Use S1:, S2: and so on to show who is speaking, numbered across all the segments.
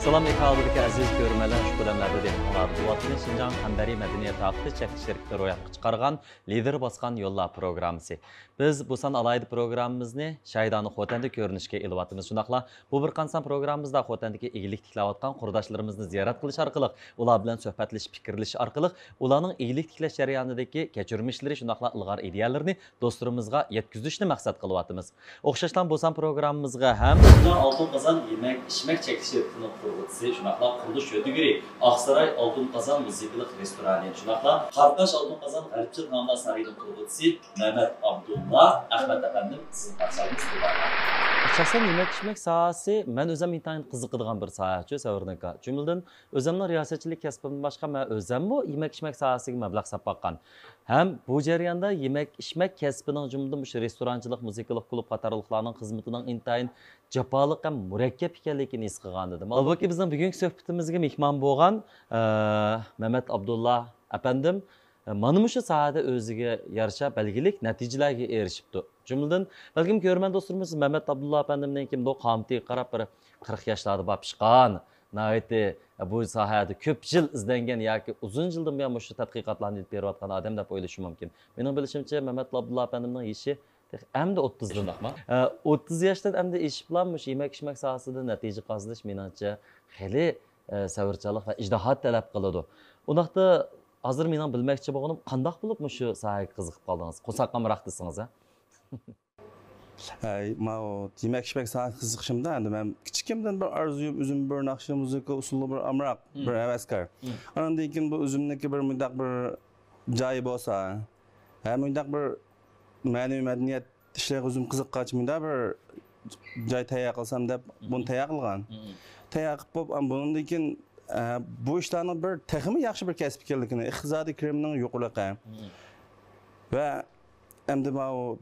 S1: Salam ekaldaki aziz görürmeler, şu dönemlerde dehqonlar duvatını Şinjan Qambari Medeniyet Haqqı çekiliş şirketi ro'yobga chiqargan lider bosgan yo'llar programmasi. Biz bu san alaydı programmamizni Shaydani Xotanda ko'rinishga ilyapmiz. Shunaqla bu bir qansan programmamizda Xotandagi igilik tiklayotgan qurdoshlarimizni ziyorat qilish orqali, ular bilan suhbatlashib, fikrlashish orqali, ularning igilik tiklash jarayonidagi kechirmishlari, shunaqla ilg'or ideyalarni do'stlarimizga yetkazishni maqsad qilyapmiz. O'xshashdan bu san programmamizga ham Altın Qazan yemek içmek çekiliş şirketinin kuruluşu, şunaqla qurilish yötügiri, Aqsaray Altın Qazan muzikalik restorani, şunaqla Qarqash Altın Qazan Arifçil nomli sarayning kuruluşu Mehmet Abdullah Ahmet efendim sizin qarşılığınız dilerim. Şahsen yemek içmek sahası men özüm intayın qiziqadigan bir sohachi Savrnaka. Jumladan özümning riyosetchilik kasbimdan boshqa men özüm bu yemek içmek sahasiga mablag' sarf etgan. Hem bu jarayonda yemek içmek kasbining jumladan bu restoranchilik, muzikalik klub qatorliqlarning xizmatining intayın jafoliq ham murakkab ekanligini his qilgan edim. Albatta bizning bugungi suhbatimizga mehmon bo'lgan Mehmet Abdullah efendim mana shu sohada o'ziga yarasha belgilik natijalarga erishibdi. Jumladan balkim ko'rman do'stlarimiz Mehmet Abdullah efendimning kimdo qomitiga qarab bir 40 yoshlarda bo'lib chiqqan. Nayeti bu sohada ko'p yil izlangan yoki uzun yildan buyon shu tadqiqotlarni olib berayotgan odam deb o'ylashim mumkin. Mening bilishimcha Mehmet Abdullah efendimning ishi Hem de 30'dan akma. 30 yaşdan hem de iş planmış yemek içmek sahasında netice kazanış menimce heli savurçalık ve ijdihat talep kılıyordu. Onaqda hazır mening bilmekçi bo'lganim qandoq bo'lib shu sohaga qiziqib qoldingiz? Qo'saqqa maqtasınız ha?
S2: Ma yemek içmek sahasına qiziqishimda endi men kichikimdan bir arzuyum o'zim bir naqsha muzika usuli bir amroq bir havaskor. Ondan keyin bu o'zimniki bir mundaq bir joyi bo'lsa, ham mundaq bir ma'naviy madaniyat ishlariga o'zim qiziqqachimda bir joy tayyor qilsam deb buni tayyor qilgan. Tayyor qilib bo'lib, bundan keyin bu ishlarning bir texmi yaxshi bir kasb ekanligini, iqtisodiy kirimning yuqorligi va endi bu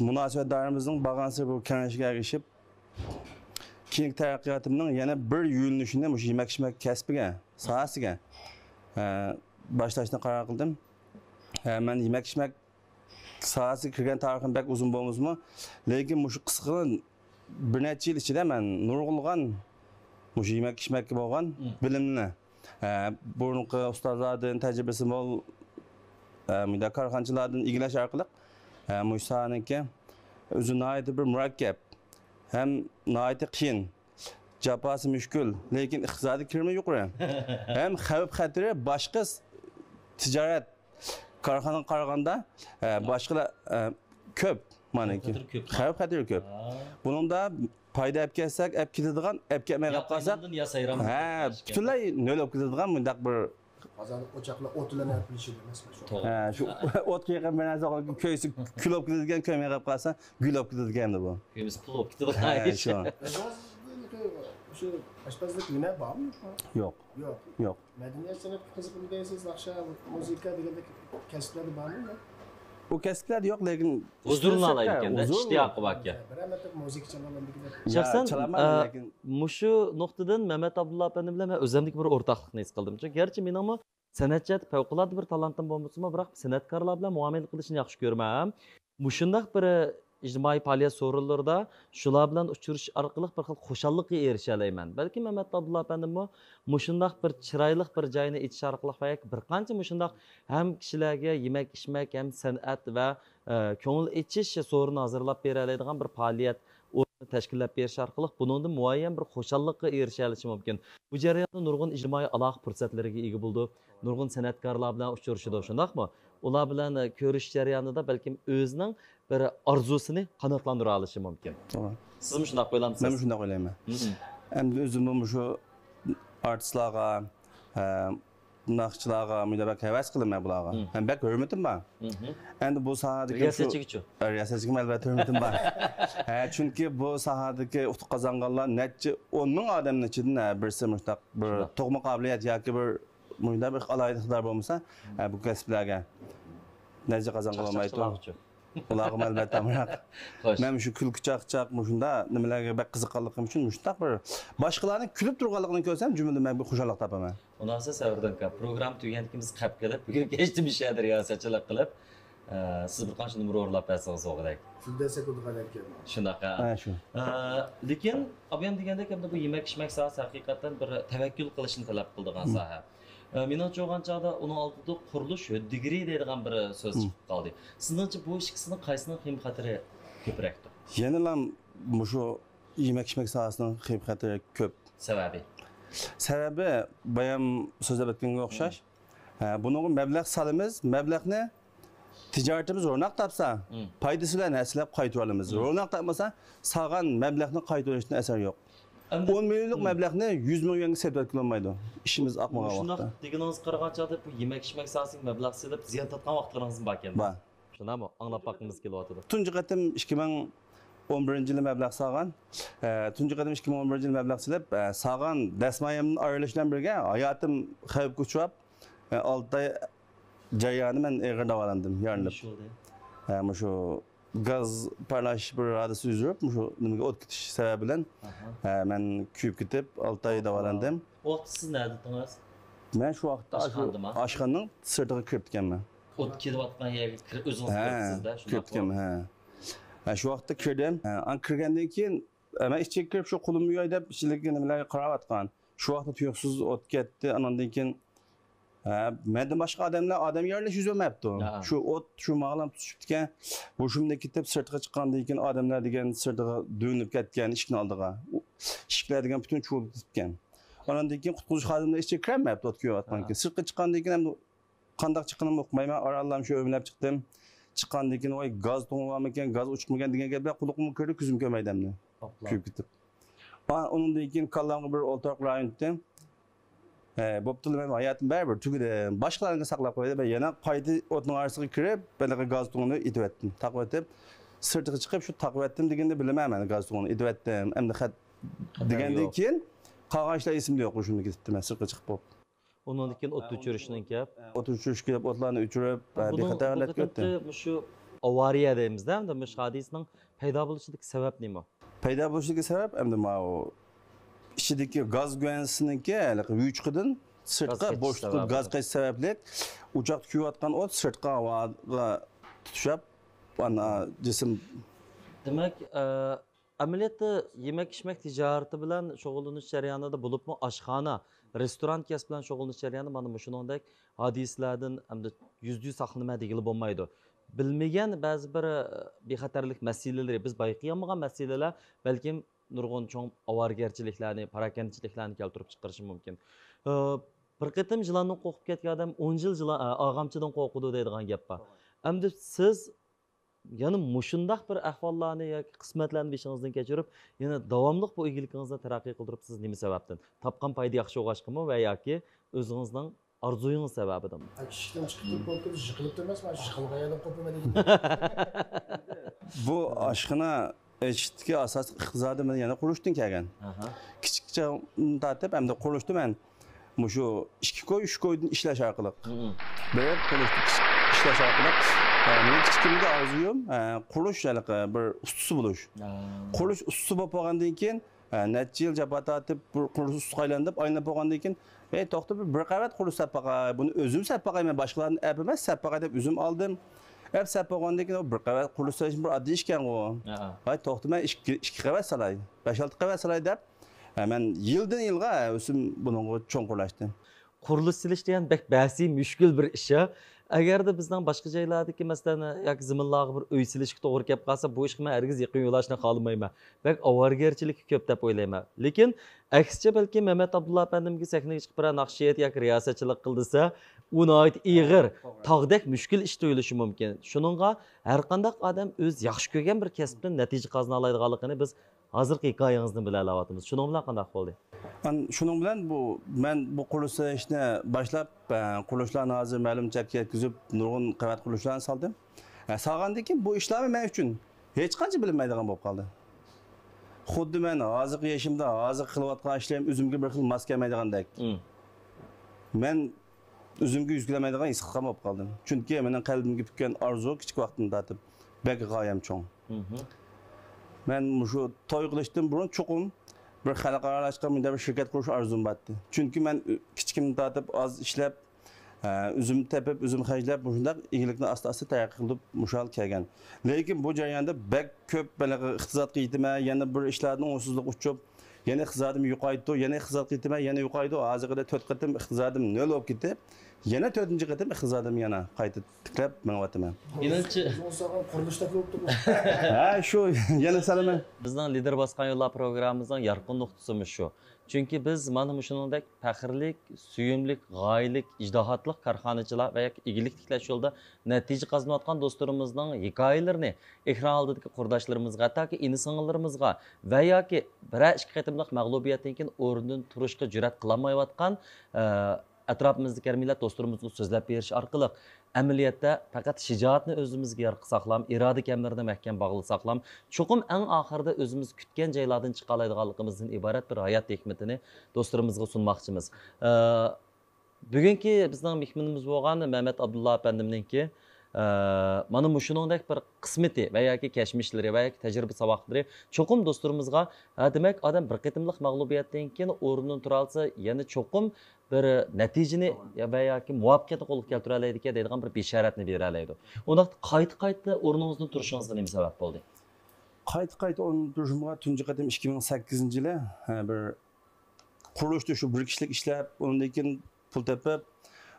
S2: munosabatlarimizning bag'ansi bu kengashiga erishib, keyingi taraqqiyotimning yana bir yo'nalishini shu yemak ichmak kasbiga, sohasiga boshlashni qaror qildim. Men yemak ichmak sahasiga kirgan tarixim pek uzun bo'lmasmi, lekin shu qisqa bir necha yil ichida men nurg'ulg'an shu yemak ichmakka bo'lgan bilimni burunqi ustozlardan tajribasi mo'l korxonachilardan egallash orqali bu sohaniki o'zi nihoyatda bir murakkab ham nihoyatda qiyin, jafosi mushkul, lekin iqtisodiy kirimi yuqori ham xavf xatari boshqa tijorat korxonaga qaraganda boshqalar ko'p, manaki xavf xatari ko'p. Buningda payda olib kelsak, olib ketadigan, olib kelmay qolib qolsak, butunlay nol olib ketadigan bundaq bir
S3: Qozonda o'choqlar o'tlanib bilishadi emasmi shu?
S2: Shu o'tga yaqin bir narsa ko'ysi kul olib ketadigan, ko'ymay qolib qolsa, gul olib ketadigan bu.
S1: Ko'yimiz pul olib ketadigan.
S3: Shu aşpazlık yine var mı?
S2: Yok.
S3: Yok.
S2: Yok.
S3: Medeniyet sanat kızıklı değilsiz, akşam müzika degende kesipleri var mı?
S2: Bu kesipler yok, lekin
S1: huzurunu alayken de iştiyaqı bak ya.
S3: Beraber müzik çalanlardakiler.
S1: Şahsen şu noktadan Mehmet Abdullah efendim bilan men o'zimdagi bir o'rtoqlikni his qildim. Chunki garchi men ham san'atchiat favqulodda bir talentim bo'lmasa-mu, biroq san'atkorlar bilan muomala qilishni yaxshi ko'raman. Mushundaq bir ijtimoiy faoliyat so'rinlarida shular bilan uchrashish orqali bir xil xushallikqa erisha olmayman. Balki Mehmet Abdullah efendim mushundaq bir chiroyli bir joyni etish orqali bir qancha mushundaq ham kishilarga yemak ichmak ham san'at va ko'ngil ichish so'rini hozirlab bera oladigan bir faoliyat tashkillab berish orqali buningda muayyan bir xushallikqa erisha olishi mumkin. Bu jarayonda nurg'un ijtimoiy aloqa fursatlariga ega bo'ldi. Nurg'un san'atkorlar bilan uchrashdi, shundaqmi? Ular bilan ko'rish jarayonida balkim o'zining bir arzusini qanotlantira olishi mumkin. Siz mi shunday o'ylaysiz?
S2: Men shunday o'ylayman. Endi o'zim shu artistlarga, naqshchilarga mudabak havas qilaman bularga. Ham bak hurmatim bor. Endi bu sohadagi riyosatchiga albatta hurmatim bor. Chunki bu sohadagi utuq qozonganlar necha 10 ming odamning ichidan birsi mushtaq bir tug'ma qobiliyat yoki bir mudabak alayliklar bo'lmasa, bu kasblarga necha qozongan olmaydi. Ularga albatta amroq. Men shu kulki chaqchaq shunda nimalarga bak qiziqqanligim uchun mushtaq bir boshqalarning kulib turganligini ko'rsam, jumladan men bir xushalik topaman.
S1: Ondan sonra Savrdanka program tugaganligimiz qilib kelib, bugun kechdim ishadi riyosatchilik qilib, Siz bir qancha numara o'rlab bersangiz o'g'dak.
S3: Shunday sekundlar ekan.
S1: Shunaqa.
S2: Ha shu.
S1: Lekin obam degandek hamda bu yemak ichmak sohasi haqiqatan bir tavakkul qilishni talab qiladigan soha. Menimcha o'g'an chog'da uning oldida qurilish degree deydigan bir so'z chiqib qoldi. Sizningcha bu ikkisining qaysining qiymat xatiri ko'prokdir?
S2: Yenilam shu yemek içmek sahasının xatiri ko'p.
S1: Sababi.
S2: Sebebi bayam so'zlab o'tganga o'xshash. Buni mablag' salimiz, mablag'ni ticaretimiz ro'naq topsa, foydasi bilan aslab qaytarib olamiz. Ro'naq topmasa, salgan mablag'ni qaytarishning asari yo'q. 10 milyonlik mablag'ni 100 millionga sotib olmaydi. İşimiz aqmagan vaqtda.
S1: Shundoq deganingiz qaraganchada bu yemak ichmak sohasiga mablag' selib ziyon tortgan vaqtlaringiz bor ekan.
S2: Bor.
S1: Shunami? Anglab boqqimiz kelyapti.
S2: Tunji qatim 2011 yılı mablag' salgan. Tunji qatim 2011 yılı mablag' silib, salgan dasmayimning ayrılışından birga hayotim xavfga uchrab, 6 ay jarayoni men eg'ir davolandim, yorilib. Shu gaz parlash bir hadisi yuzurib, shu nimaga o't ketish sababi bilan men kuyib ketib 6 ay davolandim.
S1: O vaqt siz nerede edingiz?
S2: Men shu vaqtda oshxonaning sirtiga kirib ketganman.
S1: O't kelayotgan yerga o'zingiz kiribsizda,
S2: kirib ketganman. Shu vaqtda kirdim. An kirgandan keyin men ichga kirib shu qo'limni yoy deb ichidagi nimalarga qarab atgan. Shu vaqtda tuyuqsiz o't ketdi. Andan keyin mendan boshqa odam yerlash yuz bermabdi. Shu o't shu ma'lum tushibdigan. Bu shunday ketib sirtga chiqqandan keyin odamlar degan sirtga dönüp ketgan ishni oldiga. Ishlar degan butun cho'lib ketgan. Andan keyin qutquzish xodimlari ichga kirmabdi o't kuyayotgan keyin. Sirtga chiqqandan keyin ham qandaq chiqqanimni uqmayman. Orallam shu o'mlab chiqdim. Chiqqandan keyin voy gaz to'ng'anmi ekan, gaz uchiqmagan degan gaplar quloqimga kirdi, ko'zim ko'rmaydimni. Kuyib ketib. Undan keyin kallamga bir o'ltirib rayonda bo'pti men hayotim baribir tugadi. Boshqalarga saqlab qo'ydi. Ben yana qayta o'tning orasiga kirib, banaqa gaz to'ng'ini itib etdim. Taqib etib, sirtiga chiqib shu taqib etdim deganda bilaman gaz to'ng'ini itib etdim. Endi xat degandan keyin qolgan ishlar esimda yo'q, shunda ketdim men sirtga chiqib bo'lib.
S1: Ondan keyin o't o'chirishdan kelib,
S2: o't o'chirish kelib, o'tlarni o'chirib, bexatarlik ketdi.
S1: Shu avariya deymizda, hamda bu hodisning paydo bo'lishidagi sabab nima?
S2: Paydo bo'lishiga sabab endi mana ichidagi gaz guvansiniki uyuchqidan sirtqa bo'shliqqa gaz qaytish sababli o'choq kuyayotgan o't sirtqa havoga tutishib, ana jism.
S1: Demak, amaliyotda yemak ichmak tijorati bilan shug'ullanish jarayonida bo'libmi oshxona, restoran kasbi bilan shug'ullanish jarayoni mana shuningdek hodisalardan hamda %100 saqlanma degili bo'lmaydi. Bilmagan ba'zi bir bexatarlik masalalar, biz bayqayolmagan masalalar balkim nurg'un cho'ng ovargarchiliklarni, parakandchiliklarni keltirib chiqarishi mumkin. Bir qatim yilonni qo'rqib ketgan odam 10 yil og'amchidan qo'rqudi deydigan gap bor. Endi siz yana mushundaq bir ahvollarni yoki qismatlarni beshingizdan kechirib, yana davomli bu egiligingizni taraqqiy qildiribsiz nima sababdan? Topgan foyda yaxshi o'g'ashqimi va yoki o'zingizning orzuyingiz sababidami?
S3: Ishdan chiqib bo'lib yiqilib emas, mana yiqilgandan qo'rqmayman.
S2: Bu oshxona eshitki asos iqtisodi men yana qurishdan kelgan. Kichikcha tartib hamda qurishdi men shu 2 koy 3 koydan ishlash orqali. Bir qurishdi ishlash orqali. Men kichikimda orzuyim qurish bir ustasi bo'lish. Qurish ustasi bo'lib qolgandan keyin necha yil jabat tortib qurish ustasi aylanib aylanib bo'lgandan keyin to'xtab bir qavat qurish sapaqa buni o'zim sapaqayman boshqalarni app emas sapaqa deb o'zim oldim. Hep sapaqandan keyin bir qavat qurish bir oddiy ishkan u. Hay to'xtab men 2 qavat salay, 5-6 qavat salay deb men yildan yilga o'zim buni cho'nqurlashdim. Qurilish
S1: silish degan bek basi mushkul bir ish. Agarda bizning boshqa joylardagi masalan yoki ziminlarga bir uy silishga to'g'ri kelib qolsa, bu ishga men hargiz yaqin yo'lashni xohlamayman. Bak ovargarchilik ko'p deb o'ylayman. Lekin aksicha balki Mehmet Abdulla efendimga sahnaga chiqib bir naqshiyat yoki riyosatchilik qildisa, unoyat ig'ir, tog'dek mushkul ish tuyulishi mumkin. Shuningga har qanday odam o'z yaxshi ko'rgan bir kasbdan natija qozona oladiganligini biz hozirgi hikoyangizni bila olyapmiz. Shuning bilan qanday bo'ldi?
S2: Shuning bilan men bu qurilish ishni boshlab, qurilishlarni hozir ma'lumotga yetkazib, nurg'un qavat qurilishlarni soldim. Solgandan keyin bu ishlarni men uchun hech qancha bilinmaydigan bo'lib qoldi. Xuddi men hozirgi yoshimda hozir qilayotgan ishlarim o'zimga bir xil mos kelmaydigandek. Men o'zimga yuzlamaydigan his qilgan bo'lib qoldim. Chunki mening qalbimga pukkan orzu kichik vaqtimda tatib, bek g'oyam cho'ng. Men shu to'y qilishdan burun cho'qim bir xalqaralashgan bir shirkat qurish orzum bor. Chunki men kichikimdan tatib oz ishlab Üzüm tepib, üzüm xərcləb, bunlar iyilikni asta-asta tərəqqi qılıb muşal kelgan. Lekin bu jarayonda bək köp belə iqtisad qiymətmə, yəni bir işlərdən onsuzluq uçub, yana iqtisadım yuqaydı, yana iqtisad qiymətmə, yana yuqaydı. Hazırda 4 qatım iqtisadım nol olub ketdi. Yana 4-cü qatım iqtisadım yana qayta tiklab məngvatıman.
S1: Menimcha
S3: O'zbekiston qurilishda bo'lib turibdi.
S2: Ha, shu yana salaman.
S1: bizning lider bosgan yo'llar programmamizning yorqin nuqtasi shu. Chunki biz mana shuningdek faxrlik, suyumlik, g'oyalik, ijdohatlik korxonachilar va igilik tiklash yo'lida natija qozonayotgan do'stlarimizning hikoyalarini ekran oldidagi qurdoshlarimizga, hattoki ini-singillarimizga va yoki biror ikki qatimliq mag'lubiyatdan keyin o'rnidan turishga jur'at qilolmayotgan atrofimizdagi millat do'stlarimizga so'zlab berish orqali amaliyotda faqat shijoatni o'zimizga yarqi saqlam, iroda kamirni mahkam bog'li saqlam, cho'qim eng oxirida o'zimiz kutgan joylardan chiqa oladiganligimizdan iborat bir hayot hikmatini do'stlarimizga sunmoqchimiz. Bugungi bizning mehmonimiz bo'lgan Mehmet Abdulla apandimninki mana shuningdek bir qismati va yoki kashmishlari va yoki tajriba saboqlari cho'qim do'stlarimizga demak odam bir qatimliq mag'lubiyatdan keyin o'rnidan tura olsa yana cho'qim bir natijani va yoki muvaffaqiyatni qo'lga keltira oladi deydigan bir bishoratni bera oladi. Unda qayta o'rningizdan turishingizga nima sabab bo'ldi?
S2: Qayta o'rnidan turishimga tunji qatim 2008-yili bir qurilishda shu bir kishilik ishlab, undan keyin pul topib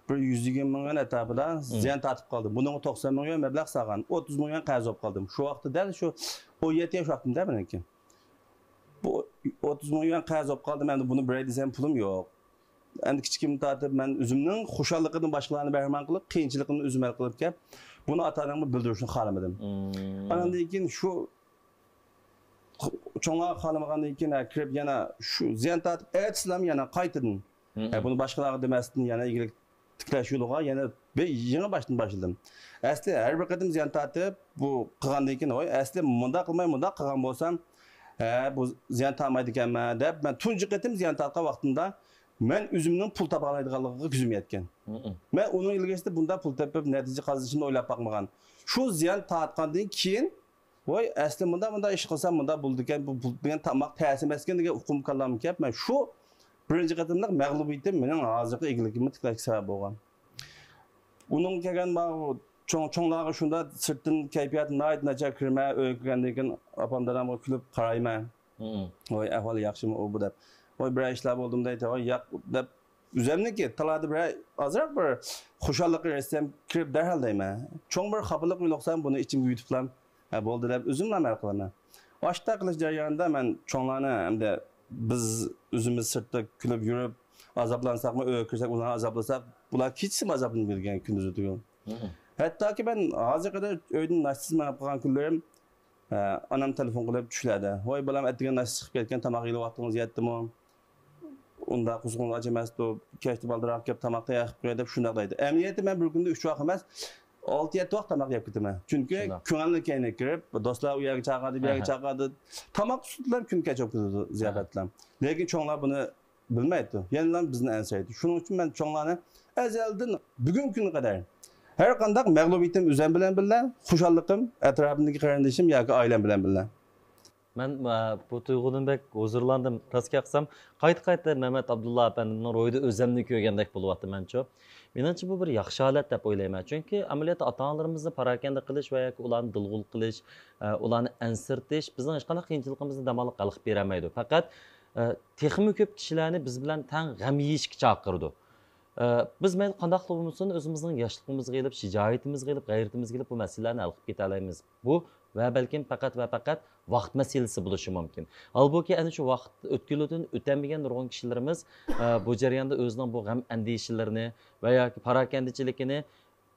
S2: bir 120 milyon etabida ziyan tatib qoldim. Bunun 90 milyon mablag' sağan, 30 milyon qarz olib qoldim. Shu vaqtda dal shu 17 yosh vaqtimda meniki. Bu 30 milyon qarz olib qoldim. Endi buni bir desam pulim yo'q. Endi kichkim tatib men o'zimning xushalligidan boshqalarni berman qilib, qiyinchiligimni o'zim hal qilib kelib, buni ota-onamga bildirishni xohlamadim. Andan keyin shu cho'nga xohlamagandan keyin kirib yana shu ziyan tatib aytsam yana qaytadim. Bunu boshqalarga demasdan yana igilik tiklash yo'liga yana yangi boshdan boshladim. Asli har bir qatim ziyon tatib bu qilgandan keyin asli bunda qilmay bunda qilgan bo'lsam bu ziyon tatmaydi ekanman deb men tunji qatim ziyon tatgan vaqtimda men o'zimning pul topa oladiganligiga ko'zim yetgan. Men uning ilgasida bunda pul topib natija qozonishni o'ylab boqmagan. Shu ziyon tatgandan keyin voy asli bunda ish qilsam bunda bo'ldi ekan, bu pul bilan tamoq ta'sir emas ekan degan uqum qalam kelib men shu birinchi qatimliq mag'lubiyatim mening hozirgi egiligimni tiklashga sabab bo'lgan. Uning kelgan cho'nglarga shunda sirtdan kayfiyat nachar kirma, o'ygandan keyin opamdan kulib qarayman. Voy ahvoli yaxshimi u bu deb. Voy bir ishlar bo'ldim deydi, voy yo'q deb o'zimniki talada bir ozroq bir xushallik qilsam kirib darhol deyman. Cho'ng bir xafalık yo'qsam buni ichimga yutib qilam. Bo'ldi deb o'zim amal qilaman. Boshqa qilish jarayonida men cho'nglarni hamda biz o'zimiz sirtda kulib yurib azoblansakmı, öykürsak, ularni azoblasak, bular keçsin azobini bilgan kunduz o'tgan. Hattoki men hozir qadar uydan nasiz manab qolgan kunlarim onam telefon qilib tushlardi. Voy bolam atgan nasiz chiqib ketgan, tamoq yeyib vaqtingiz yetdimi? Unda quzg'un achamasdi, kechdi baldiroq kelib tamoqni yaqib qo'yadi deb shunday deydi. Amniyati men bir kunda 3 vaqt emas, 6-7 vaqt tamoq yeb ketaman. Chunki ko'ngilni kayni kirib, do'stlar u yerga chaqirdi, bu yerga chaqirdi. Tamoq sutlar kun kechib ketadi ziyofatlar. Lekin cho'nglar buni bilmaydi. Yenilan bizni ansaydi. Shuning uchun men cho'nglarni azaldan bugun kunga qadar har qanday mag'lubiyatim o'zim bilan birga, xushalliqim atrofimdagi qarindishim yoki oilam bilan birga.
S1: Men bu tuyg'udan bek huzurlandim. Tasga qilsam, qayta Mehmet Abdulla apandimning ro'yida o'zimni ko'rgandek bo'lyapti mencha. Menimcha bu bir yaxshi holat deb o'ylayman. Chunki amaliyotda ota-onalarimizni parakanda qilish va yoki ularni dilg'ul qilish, ularni ansirtish bizning hech qanday qiyinchiligimizni damoqli qilib bermaydi. Faqat texmi ko'p kishilarni biz bilan tang g'am yeyishga chaqirdi. Biz men qanday qilib bo'lsin o'zimizning yoshligimizga kelib, shijoatimizga kelib, g'ayratimizga kelib bu masalalarni hal qilib keta olamiz. Bu va balkim faqat vaqt masalasi bo'lishi mumkin. Halbuki ana shu vaqt o'tkiludan o'tamagan nurg'un kishilarimiz bu jarayonda o'zining bu g'am andishlarini va yoki parakandichiligini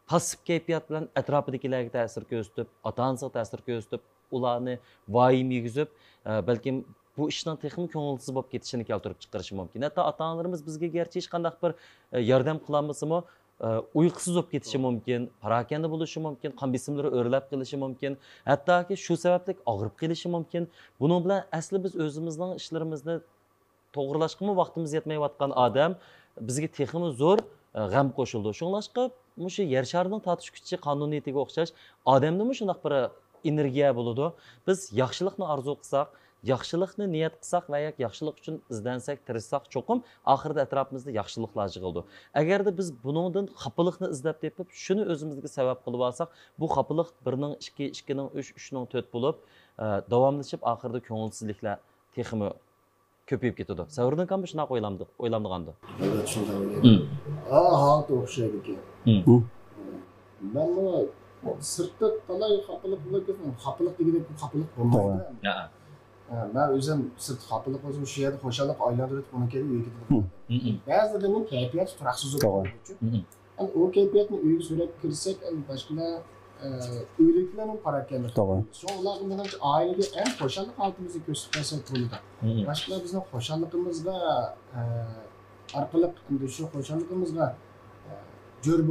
S1: passiv kayfiyat bilan atrofidagilarga ta'sir ko'rsatib, ota-onasiga ta'sir ko'rsatib, ularni vahima yegizib, balkim bu ishning texnik ko'ngilsiz bo'lib ketishini keltirib chiqarishi mumkin. Hatto ota-onalarimiz bizga garchi hech qanday bir yordam qilolmasa-mu, uyqusiz bo'lib ketishi mumkin, parakanda bo'lishi mumkin, qon besimlari o'rlab qilishi mumkin, hattoki shu sababli og'rib qolishi mumkin. Buning bilan asli biz o'zimizning ishlarimizni to'g'rilashga vaqtimiz yetmayotgan odam bizga texnik zo'r g'am qo'shildi. Shunlashqa shu yer sharining tortish kuchi qonuniyatiga o'xshash odamda shunday bir energiya bo'ladi. Biz yaxshilikni orzu qilsak, yaxshilikni niyat qilsak va yaxshilik uchun izlansak, tirishsak, cho'qim oxirida atrofimizda yaxshiliklar yig'ildi. Agarda biz buningdan xafalikni izlab tepib, shuni o'zimizga sabab qilib olsak, bu xafalik 1ning 2, 2ning 3, 3ning 4 bo'lib, davomlashib oxirida ko'ngilsizliklar texmi ko'payib ketadi. Savrdan ham shunaqa o'ylamdigandi.
S3: Evet, shunday o'ylayman. Halt o'xshaydi ekan. Ben bunu sırtda talay xafalık bo'lgan, xafalık degandek xafalık bo'lmaydi. Ben o'zim sırt xafalık o'zim shu yerda xo'shalik aylantirib buni kelib uyga ketaman. Ba'zida mening kayfiyat turaqsiz bo'ladi. Yani o kayfiyatni uyga so'rab kirsak, boshqalar uyliklarning parakende. Sonlarga menimcha ailaga eng xo'shalik holimizni ko'rsatsak bo'ladi. Boshqalar bizning xo'shaligimizga orqali shu xo'shaligimizga jo'r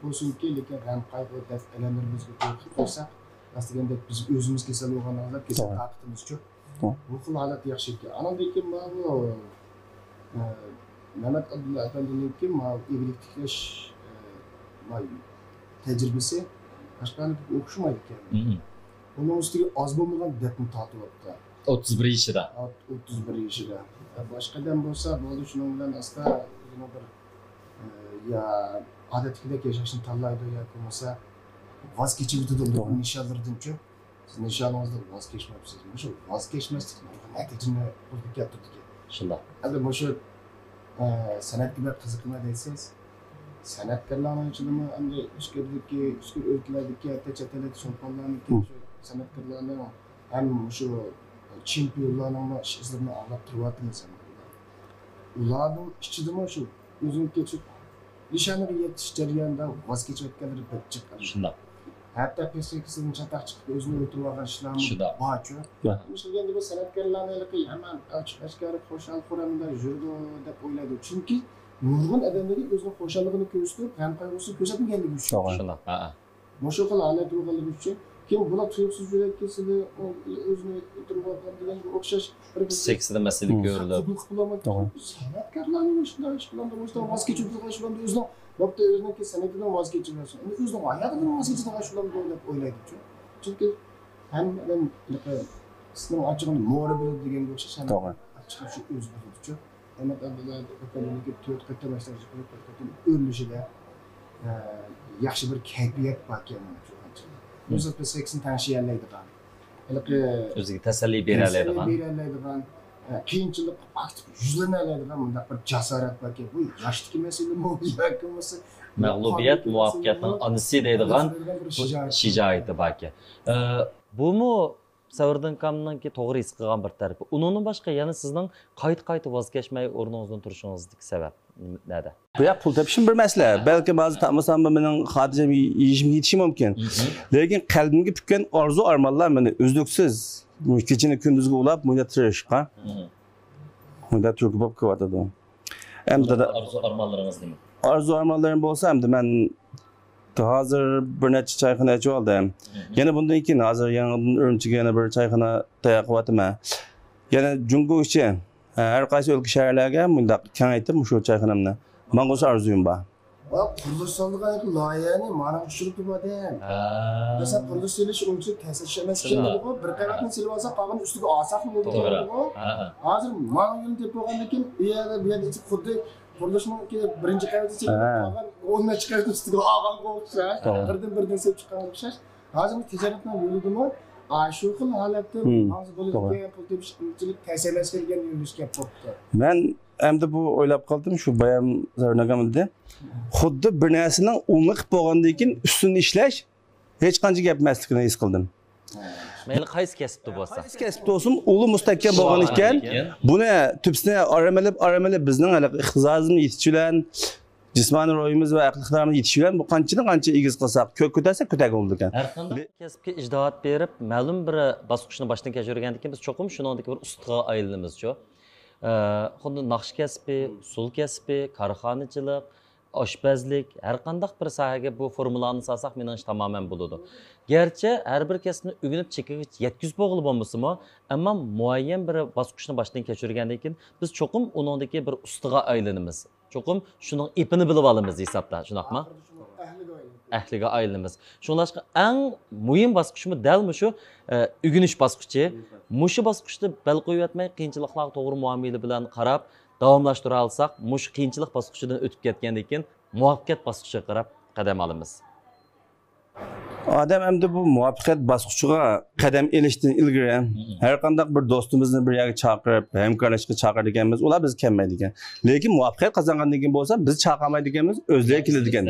S3: bo'lsin-ki, lekin g'am qayg'u deb alamlarimizga qo'ysak, aslida biz o'zimiz kasal bo'lganlar kasal taqitimiz ko'p. Bu xil holat yaxshi ekan. Anandan keyin mana Mehmet Abdulla Efendi'ninki evlilik tiklash tecrübesi başkanlık okuşmaydı yani. Onun üstüne az bulmadan depni tatlıkta.
S1: 31 yaşında.
S3: 31 yaşında. Başkadan bolsa bu şunun bilen aslında uzun bir ya adetkide yaşasın tallaydı ya olmasa vazgeçip tutuldu nişanlardan çok. Siz nişanınızda vazgeçmezsiniz. Şu vazgeçmezsiniz. Neticede bu yaptırdık.
S1: Şunda.
S3: Hadi bu şu sanat gibi kızıkına değilseniz sanatkarlarning ichidami endi ishkirdiki ishkir o'lkalardagi hatta chet eldagi chempionlarniki sanatkarlarning ham shu chempionlarning izlarini olib turyapmiz. Ularning ichidami shu o'zim kechib nishoniga yetish jarayonida voz kechayotganlari bir chiqqan.
S1: Shunda.
S3: Hatta perspektivasini chataq chiqib o'zini o'ltirib olgan ishlarni bor-ku. Mishalga endi bu sanatkarlarniki hamon ochiq-oshkora qo'shal qo'ramida yurdi deb o'ylaydi. Chunki nurg'un odamlarga o'zini xo'shaligini ko'rsatib, g'am qayg'usini ko'rsatmaganligi uchun.
S1: Shunda.
S3: Mushu xil holat bo'lganligi uchun kim bular tuyuqsiz yurakka sizlar o'zini o'tirib olgan deganga o'xshash bir
S1: seksida masala ko'rilib.
S3: Sanatkarlarning shunday ish qilanda o'zidan voz kechib turishganda o'zidan bo'pti o'ziniki san'atidan voz kechirmasin. Endi o'zining hayotidan voz kechirgan shularni deb o'ylaydi. Chunki hammadan sizning ochig'ini mo'ri biladi deganga o'xshash ochiq shu o'zi biladi. Mehmet Abdulla Efendi'ninki 4 qatta başlamış o'rilishida yaxshi bir kayfiyat bor ekan. O'zi perspektivasini tanishlaydigan.
S1: O'ziga tasalli beradigan. Qiyinchilik aktiv yuzlanadigan bunday bir jasorat bor ekan. Bu yoshdagi masalami yoki bo'lmasa mag'lubiyat muvaffaqiyatning onasi deydigan shijoati bor ekan. Bumu Savrdan kamnanki to'g'ri his qilgan bir tarafi. Undan boshqa yana sizning qayta voz kechmay o'rningizdan turishingizdagi sabab nada?
S2: Bu ya pul tepishim bir masala. Belki bazı tapmasam mening xotirjam yeyishim yetishi mumkin. Lekin qalbimga pukkan orzu armonlar meni uzluksiz kechini kunduzga ulab muddat tirishqa. Muddat turib bo'lib qo'yadi. Endi
S1: arzu armonlaringiz nima?
S2: Arzu armonlarim bo'lsa endi men hazır bir neçe çayxana içi aldım. Yine bundan keyin hazır yangidan Urumchiga yana bir çayxana tayaqyapman. Yana Jungo için har qaysi o'lka shaharlarga bundaq kengaytirib shu çayxanamni. Men o'sha arzuyim bor.
S3: Qurilish solig'ining loyihani mana tushirib turibdi. Mesela qurilish silish uncha ta'sir emas ekan. Bir qavatni silib olsa, qolgan ustiga olsaqmi bo'ladi. Hozir mana yo'l deb qo'ygandan keyin u yerda xuddi qurilishning birinchi qavatini silib olgan, 10 necha qavat ustiga olganga o'xshash, birdan silib chiqqanga o'xshash. Hozir tijoratning yo'lidimi? Shu xil holatda hozir bo'ladigan pul tepish qiyinchilik ta'sir emas kelgan yo'lishga bo'pti.
S2: Men endi bu o'ylab qoldim shu bayam zarnagamda. Xuddi bir narsaning o'miq bo'lgandan keyin ustini ishlash hech qancha gap emasligini his qildim.
S1: Mayli qaysi kasbda bo'lsa.
S2: Qaysi kasbda bo'lsin, uli mustahkam bo'lgan ekan, buni tubsini aramalab bizning iqtidorimizni yetish bilan jismoniy ro'yimiz va aql iqtidorimiz yetish bilan bu qancha egiz qilsak, ko'tarsak ko'targan bo'ldi ekan.
S1: Har qanday kasbga ijdoat berib, ma'lum bir bosqichni boshdan kechirgandan keyin biz cho'qim shuningdek bir ustaga aylanamizchu. Xuddi naqsh kasbi, usul kasbi, korxonachilik, oshpazlik, har qanday bir sohaga bu formulani solsak menish tamoman bo'ladi. Gerçi har bir kasbni o'rganib chekiga yetkazib bo'lib bo'lmasa-mu, ammo muayyan bir bosqichni boshdan kechirgandan keyin biz cho'qim uningdagi bir ustaga aylanamiz. Cho'qim shuning ipini bilib olamiz hisobda, shunaqmi? Ahliga aylanamiz. Shunlashqa eng muhim bosqichmi dalmi shu o'rganish bosqichi. mushu bosqichda bel qo'yib yotmay qiyinchiliklarga to'g'ri muomala bilan qarab davomlashtira olsak, mush qiyinchilik bosqichidan o'tib ketgandan keyin muvaffaqiyat bosqichiga qarab qadam olamiz.
S2: Odam endi bu muvaffaqiyat bosqichiga qadam ilishdan ilgari har qanday bir do'stimizni bir yerga chaqirib, hamkorlashishga chaqirganmiz, ular biz kelmaydi ekan. Lekin muvaffaqiyat qozongandan keyin bo'lsa, biz chaqirmaydi ekanmiz, o'zlari keladi ekan.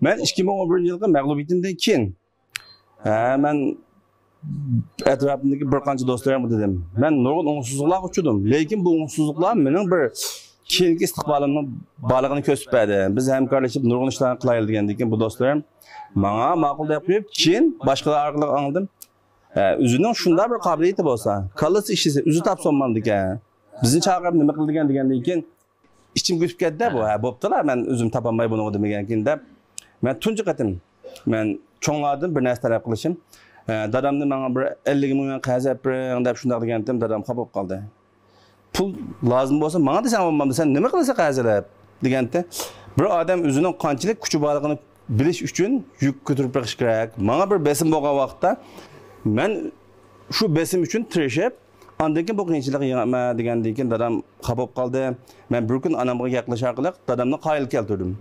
S2: Men 2011-yilgi mag'lubiyatimdan keyin men etrafımdaki bir qancha do'stlarim dedim. Men nurg'un o'ngsizliklar uchirdim. Lekin bu o'ngsizliklar mening bir keyingi istiqbolimning borlig'ini ko'rsatadi. Biz hamkorlashib nurg'un ishlarni qilaylik degandan keyin bu do'stlarim menga ma'qul deb qo'yib, keyin boshqalar orqali angladim. O'zining shunday bir qobiliyati bo'lsa, kallasi ishlasa, o'zi topsolmamdi ekan. Bizni chaqirib nima qildigan degandan keyin ichim ko'chib ketdi bu. Bo'ptilar, men o'zim topolmay buni degan keyin deb men tunji qatim men cho'nglardan bir narsa talab qilishim. Dadamni menga bir 50 ming qazab deb shunday degandim, dadam xafa bo'lib qoldi. Pul lozim bo'lsa, menga desam olmam, sen nima qilasan qazalab deganda, bir odam o'zining qanchalik kuchi borligini bilish uchun yuk ko'tarib chiqish kerak. Menga bir besim bo'lgan vaqtda men shu besim uchun tirishib, ondan keyin bu qiyinchilik yengma degandan keyin dadam xafa bo'lib qoldi. Men bir kun onamga yaqinlashar qilib, dadamni qoyil keltirdim.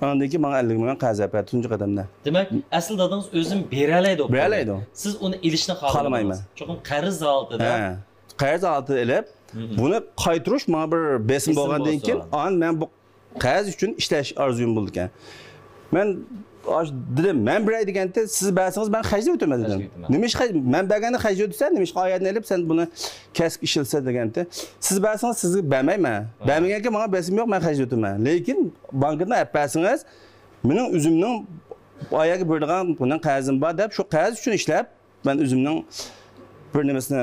S2: Ondan keyin menga 50 ming qazab tunji qadamda.
S1: Demak, asl dadangiz o'zim beralaydi.
S2: Beralaydi.
S1: Siz uni ilishni xohlamaysiz. Chunki qarz oldi-da.
S2: Qarz oldi elib, buni qaytirish menga bir besim bo'lgandan keyin, men bu qarz uchun ishlash orzum bo'ldi ekan. Men dedim, men biray deganda siz bersangiz men xajlab o'taman dedim. Nima ish men berganda xajlab o'tsan, nima ish oyatni olib sen buni kasb ishilsa deganda, siz bersangiz sizga bermayman. Bermaganga menga besim yo'q, men xajlab o'taman. Lekin bankdan olib bersangiz, mening o'zimning oyaga bergan bundan qarzim bor deb, shu qarz uchun ishlab, men o'zimning bir nimasini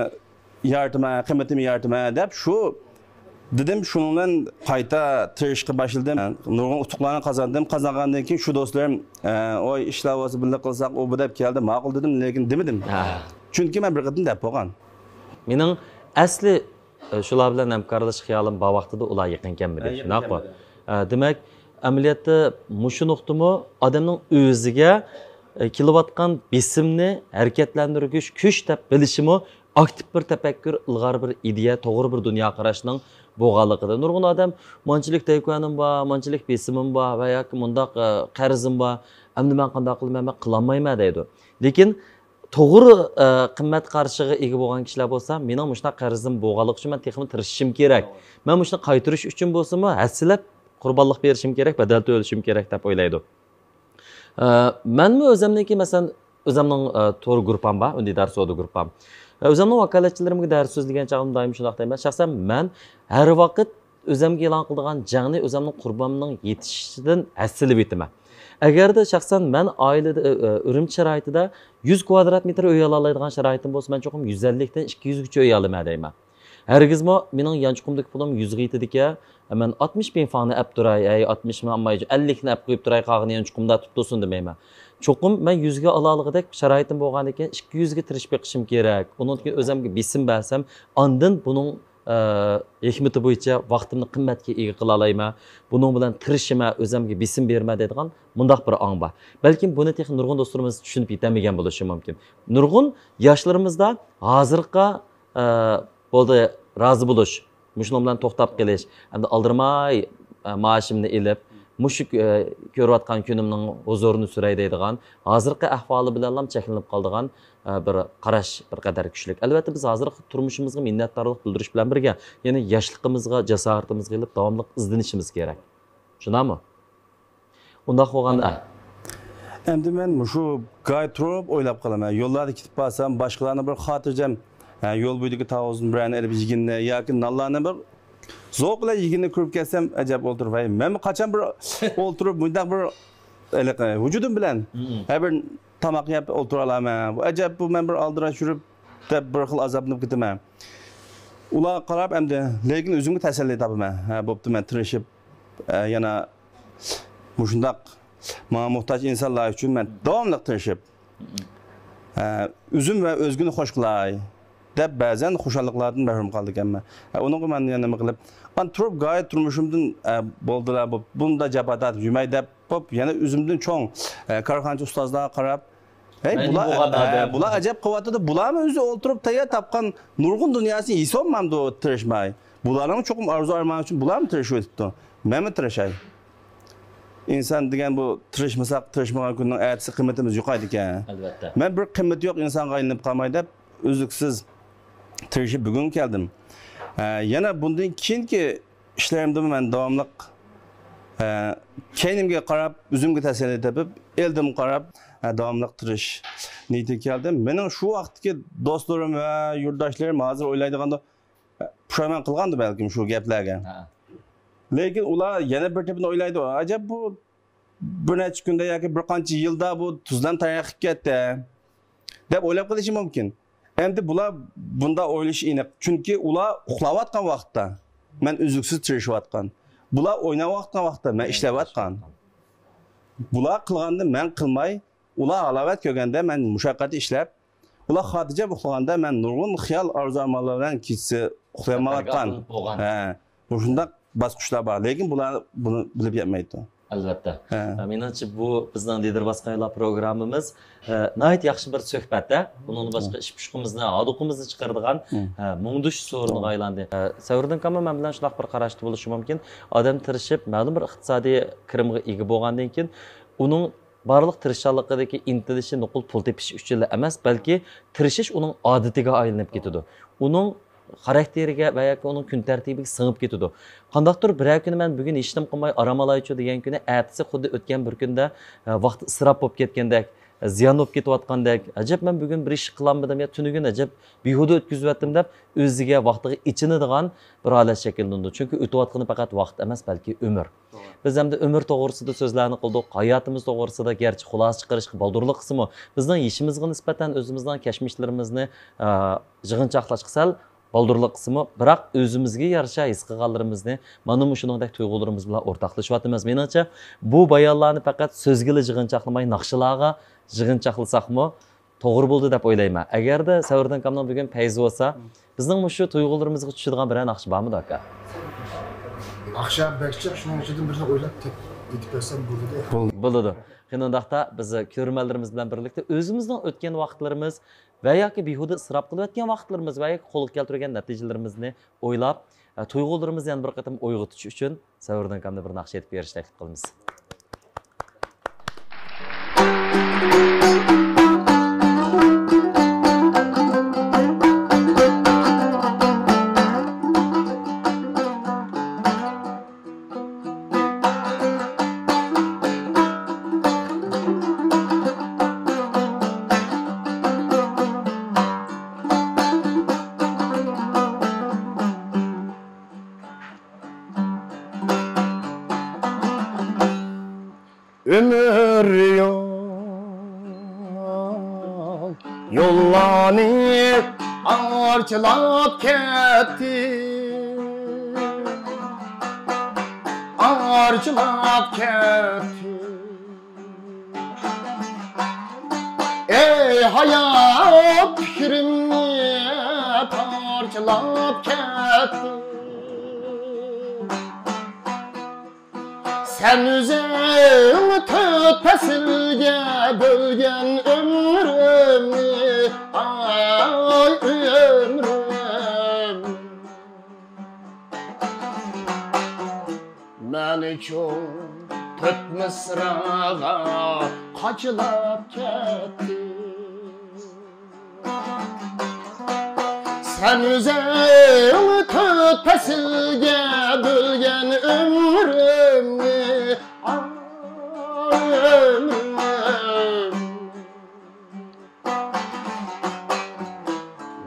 S2: yardıma, qiymatimi yardıma deb shu dedim, shundan qayta tirishga boshladim. Nurg'un utuqlarni qozondim. Qozongandan keyin shu do'stlarim, "Oy, ishlar bo'lsa birga qilsak, u bu deb keldi." Ma'qul dedim, lekin demedim. Chunki men bir qatim deb bo'lgan.
S1: Mening asli shular bilan hamkorlashish xiyolim bor vaqtida ular yaqin kelmadi. Shunaqmi? Demak, amaliyotda mushu nuqtami odamning o'ziga kelayotgan besimni harakatlantirgich kuch deb bilishimi aktiv bir tafakkur, ilg'or bir ideya, to'g'ri bir dunyo qarashining bo'lganligida. Nurg'un odam manchilik taykonim bor, manchilik besimim bor va yoki mundaq qarzim bor. Endi men qanday qilmayman, qilolmayman deydi. Lekin to'g'ri qimmat qarshiga ega bo'lgan kishilar bo'lsa, mening mushunday qarzim bo'lganligi uchun men texnik tirishishim kerak. Men mushuni qaytarish uchun bo'lsa-mu, hasilab qurbonlik berishim kerak, badal to'lashim kerak deb o'ylaydi. Menmi o'zimniki, masalan, o'zimning to'g'ri gruppam bor, unda dars o'qidi gruppam. O'zimning vakolatchilarimga dars so'zlagan chog'im doim shunday deyman. Shaxsan men har vaqt o'zimga e'lon qilgan jangni o'zimning qurbonimning yetishishidan hasilib etaman. Agarda shaxsan men oilada Urumchi sharoitida 100 kvadrat metr uy ola oladigan sharoitim bo'lsa, men cho'qim 150 dan 200 gacha uy olaman deyman. Hargizmi mening yanchiqimdagi pulim 100 ga yetadiki, men 60 bin fani olib turay, 60 ming olmay 50 ni olib qo'yib turay, qog'ini yanchiqimda tutsin demayman. Cho'qim men 100 ga ola olgandek sharoitim bo'lgandan keyin 200 ga tirishib beqishim kerak. Undan keyin o'zimga besim bersam, ondan buning hikmati bo'yicha vaqtimni qimmatga ega qila olayman. Buning bilan tirishima, o'zimga besim berma deydigan mundaq bir ong bor. Balkim buni texnik nurg'un do'stlarimiz tushunib yetamagan bo'lishi mumkin. Nurg'un yoshlarimizda hozirga bo'ldi rozi bo'lish, mushun bilan to'xtab qilish, endi aldirmay maoshimni elib, mushuk ko'rayotgan kunimning huzurini suray deydigan, hozirgi ahvoli bilan ham cheklanib qoldigan bir qarash bir qadar kuchli. Albatta biz hozir turmushimizga minnatdorlik bildirish bilan birga, ya'ni yoshligimizga, jasoratimizga kelib davomli izlanishimiz kerak. Shunami? Unda qo'yganda
S2: endi men shu gay turib o'ylab qolaman. Yo'llarda ketib bo'lsam, boshqalarni bir xotirjam yo'l bo'yidagi tavozun bilan elib yiginni yoki nallarni bir zo'q bilan yiginni ko'rib kelsam, ajab o'ltirib, men qachon bir o'ltirib bundaq bir vujudim bilan bir tamoq yeb o'tira olaman. Bu ajab, bu men bir aldirash yurib deb bir xil azoblanib ketaman. Ular qarab endi, lekin o'zimga tasalli topaman. Bo'pti, men tirishib yana mushundaq menga muhtoj insonlar uchun men davomli tirishib o'zim va o'zgini xo'sh qilay deb ba'zan xushalliqlardan mahrum qoldi ekanman. Uni men yana nima qilib, men turib g'oyat turmushimdan bo'ldilar, bunda jabadat yumay deb yana o'zimdan cho'ng korxonchi ustozlarga qarab Bular acayip kuvvetli. Bular mı özü oturup taya tapkan nurgun dünyasını yiyonmamdı o tirişmeyi. Buların çok arzu armağan için bular mı tirişiyor tuttu? Ben mi tirişay? İnsan degen bu tirişmasak tirişmagan günün ertesi kıymetimiz yukarıdı ki.
S1: Elbette.
S2: Ben bir kıymeti yok insan kayınlıp kalmaydı. Üzüksüz tirişip bugün geldim. Yana bundan ki işlerimde ben devamlık kendimge qarab, özümge təsəlli təpib, eldim qarab, davamlıq tiriş niyeti geldim. Benim şu vaxtki dostlarım ve yurdaşlarım hazır oylaydıqanda puşayman qılğandı belki şu geplerge. Lekin ular yana bir tepini oylaydı. Acaba bu bir neçə gündə yoki bir qancha yılda bu tuzdan tarixib ketdi deb o'ylab qilishi mumkin. Endi bular bunda o'ylash aniq. Chunki ular uxlayotgan vaqtda men uzluksiz tirishayotgan. Bular o'ynayotgan vaqtda men ishlayotgan. Bular qilganda men qilmay, ular alavat ko'rganda men mushaqqat ishlab, ular xotirjam uxlaganda men nurg'un xiyol arzu-armonlar bilan kechasi uxlamayotgan. Bu shunday bosqichlar bor, lekin bular buni bilib yetmaydi.
S1: Albatta. Menimcha bu bizning lider basqanlar programmamiz nihoyat yaxshi bir suhbatda. Bunun boshqa ish pushqimizni, oduqimizni chiqaradigan mungdush so'riniga aylandi. Savrdan kama men bilan shunday bir qarashda bo'lishi mumkin. Odam tirishib, ma'lum bir iqtisodiy kirimga ega bo'lgandan keyin uning barliq tirishchanligidagi intilishi nuqul pul tepish uchun emas, balki tirishish uning odatiga aylanib ketadi. Uning xarakteriga va yoki uning kun tartibiga singib ketadi. Qandaqdir bir kuni men bugun ishim qilmay aramolaychi degan kuni ertasi xuddi o'tgan bir kunda vaqt isrof bo'lib ketgandek, ziyon bo'lib ketayotgandek, ajab men bugun bir ish qilolmadim yo tunugin ajab behuda o'tkazyaptim deb o'ziga vaqtiga ichinadigan bir holat shakllandi. Chunki o'tayotgani faqat vaqt emas, balki umr. Biz hamda umr to'g'risida so'zlarni qildik, hayotimiz to'g'risida garchi xulosa chiqarishga baldurlik qismi bizning ishimizga nisbatan o'zimizning kashmishlarimizni yig'inchoqlashga sal baldurlik qismi, biroq o'zimizga yarasha his qilganlarimizni mana shuningdek tuyg'ularimiz bilan o'rtoqlashyapmiz. Menimcha bu bayonlarni faqat so'zga yig'inchoqlamay naqshalarga yig'inchoqlasaqmi to'g'ri bo'ldi deb o'ylayman. Agarda Savrdan kamdan bugun fayz bo'lsa, bizning shu tuyg'ularimizga tushadigan bir naqsh bormi aka?
S3: Naqsha bekchiq shuning ichidan birini o'ylab yetib bersam bo'ladi.
S1: Bo'ladi. Xinondaqda biz ko'rmalarimiz bilan birlikda o'zimizning o'tgan vaqtlarimiz va yoki behuda isrof qilayotgan vaqtlarimiz va yoki qo'lga keltirgan natijalarimizni o'ylab, tuyg'ularimizni yana bir qatam uyg'otish uchun Savrdan kamda bir naqsh aytib berish taklif qilamiz.
S3: Ömür yollanıp arçılap ketdi, arçılap ketdi. Ey hayat fikrimni parçalap ketdi. Sen üzerimi tört pesilge bölgen ömrümü, ay ömrüm. Meni çok tört mısrağa kaçılap ketdi. Sen üzerimi tört pesilge bölgen ömrümü,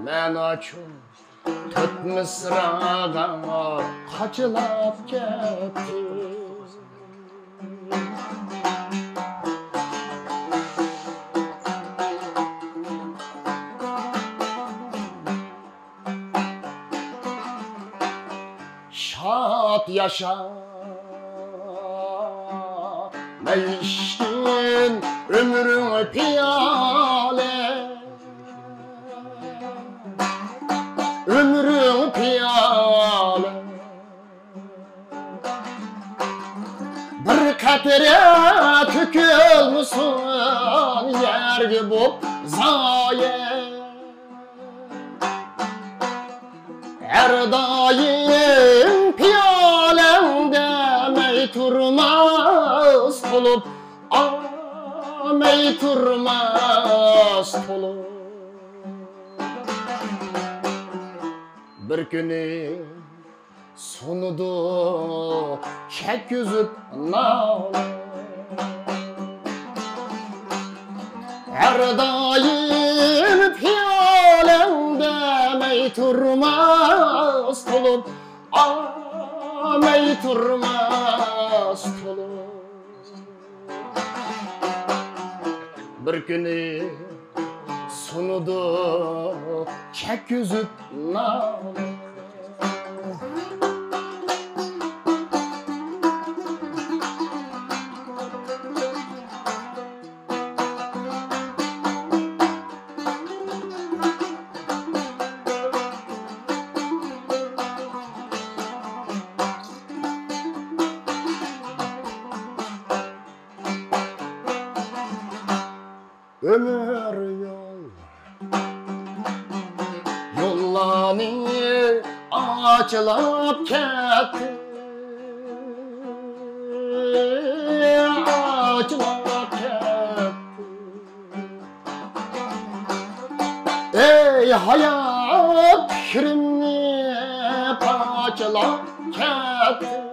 S3: men açım tört mısrağa kaçılap ketdi. Şad yaşa ne içtin ömrün piyale, ömrün piyale. Bir qatre tükülmüsün yergi bu zayi her daim piyalemde mey turmaz tolup mey turmaz tolup bir günü sonudu çek yüzüp nağlı her daim piyalemde mey turmaz tolup mey turmaz tolup bir günü sonudu çek yüzüp nağlı ömür yol yollanı açılıp ketdi açılıp ketdi ey hayat fikrimni parçalap ketdi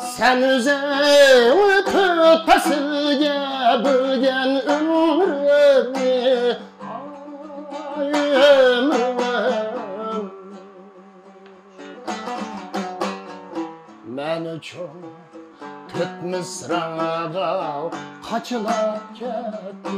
S3: sen özün tütpesilge bölgen ömrümü ömrüm men üçün tüt mısrağa kaçılap ketdi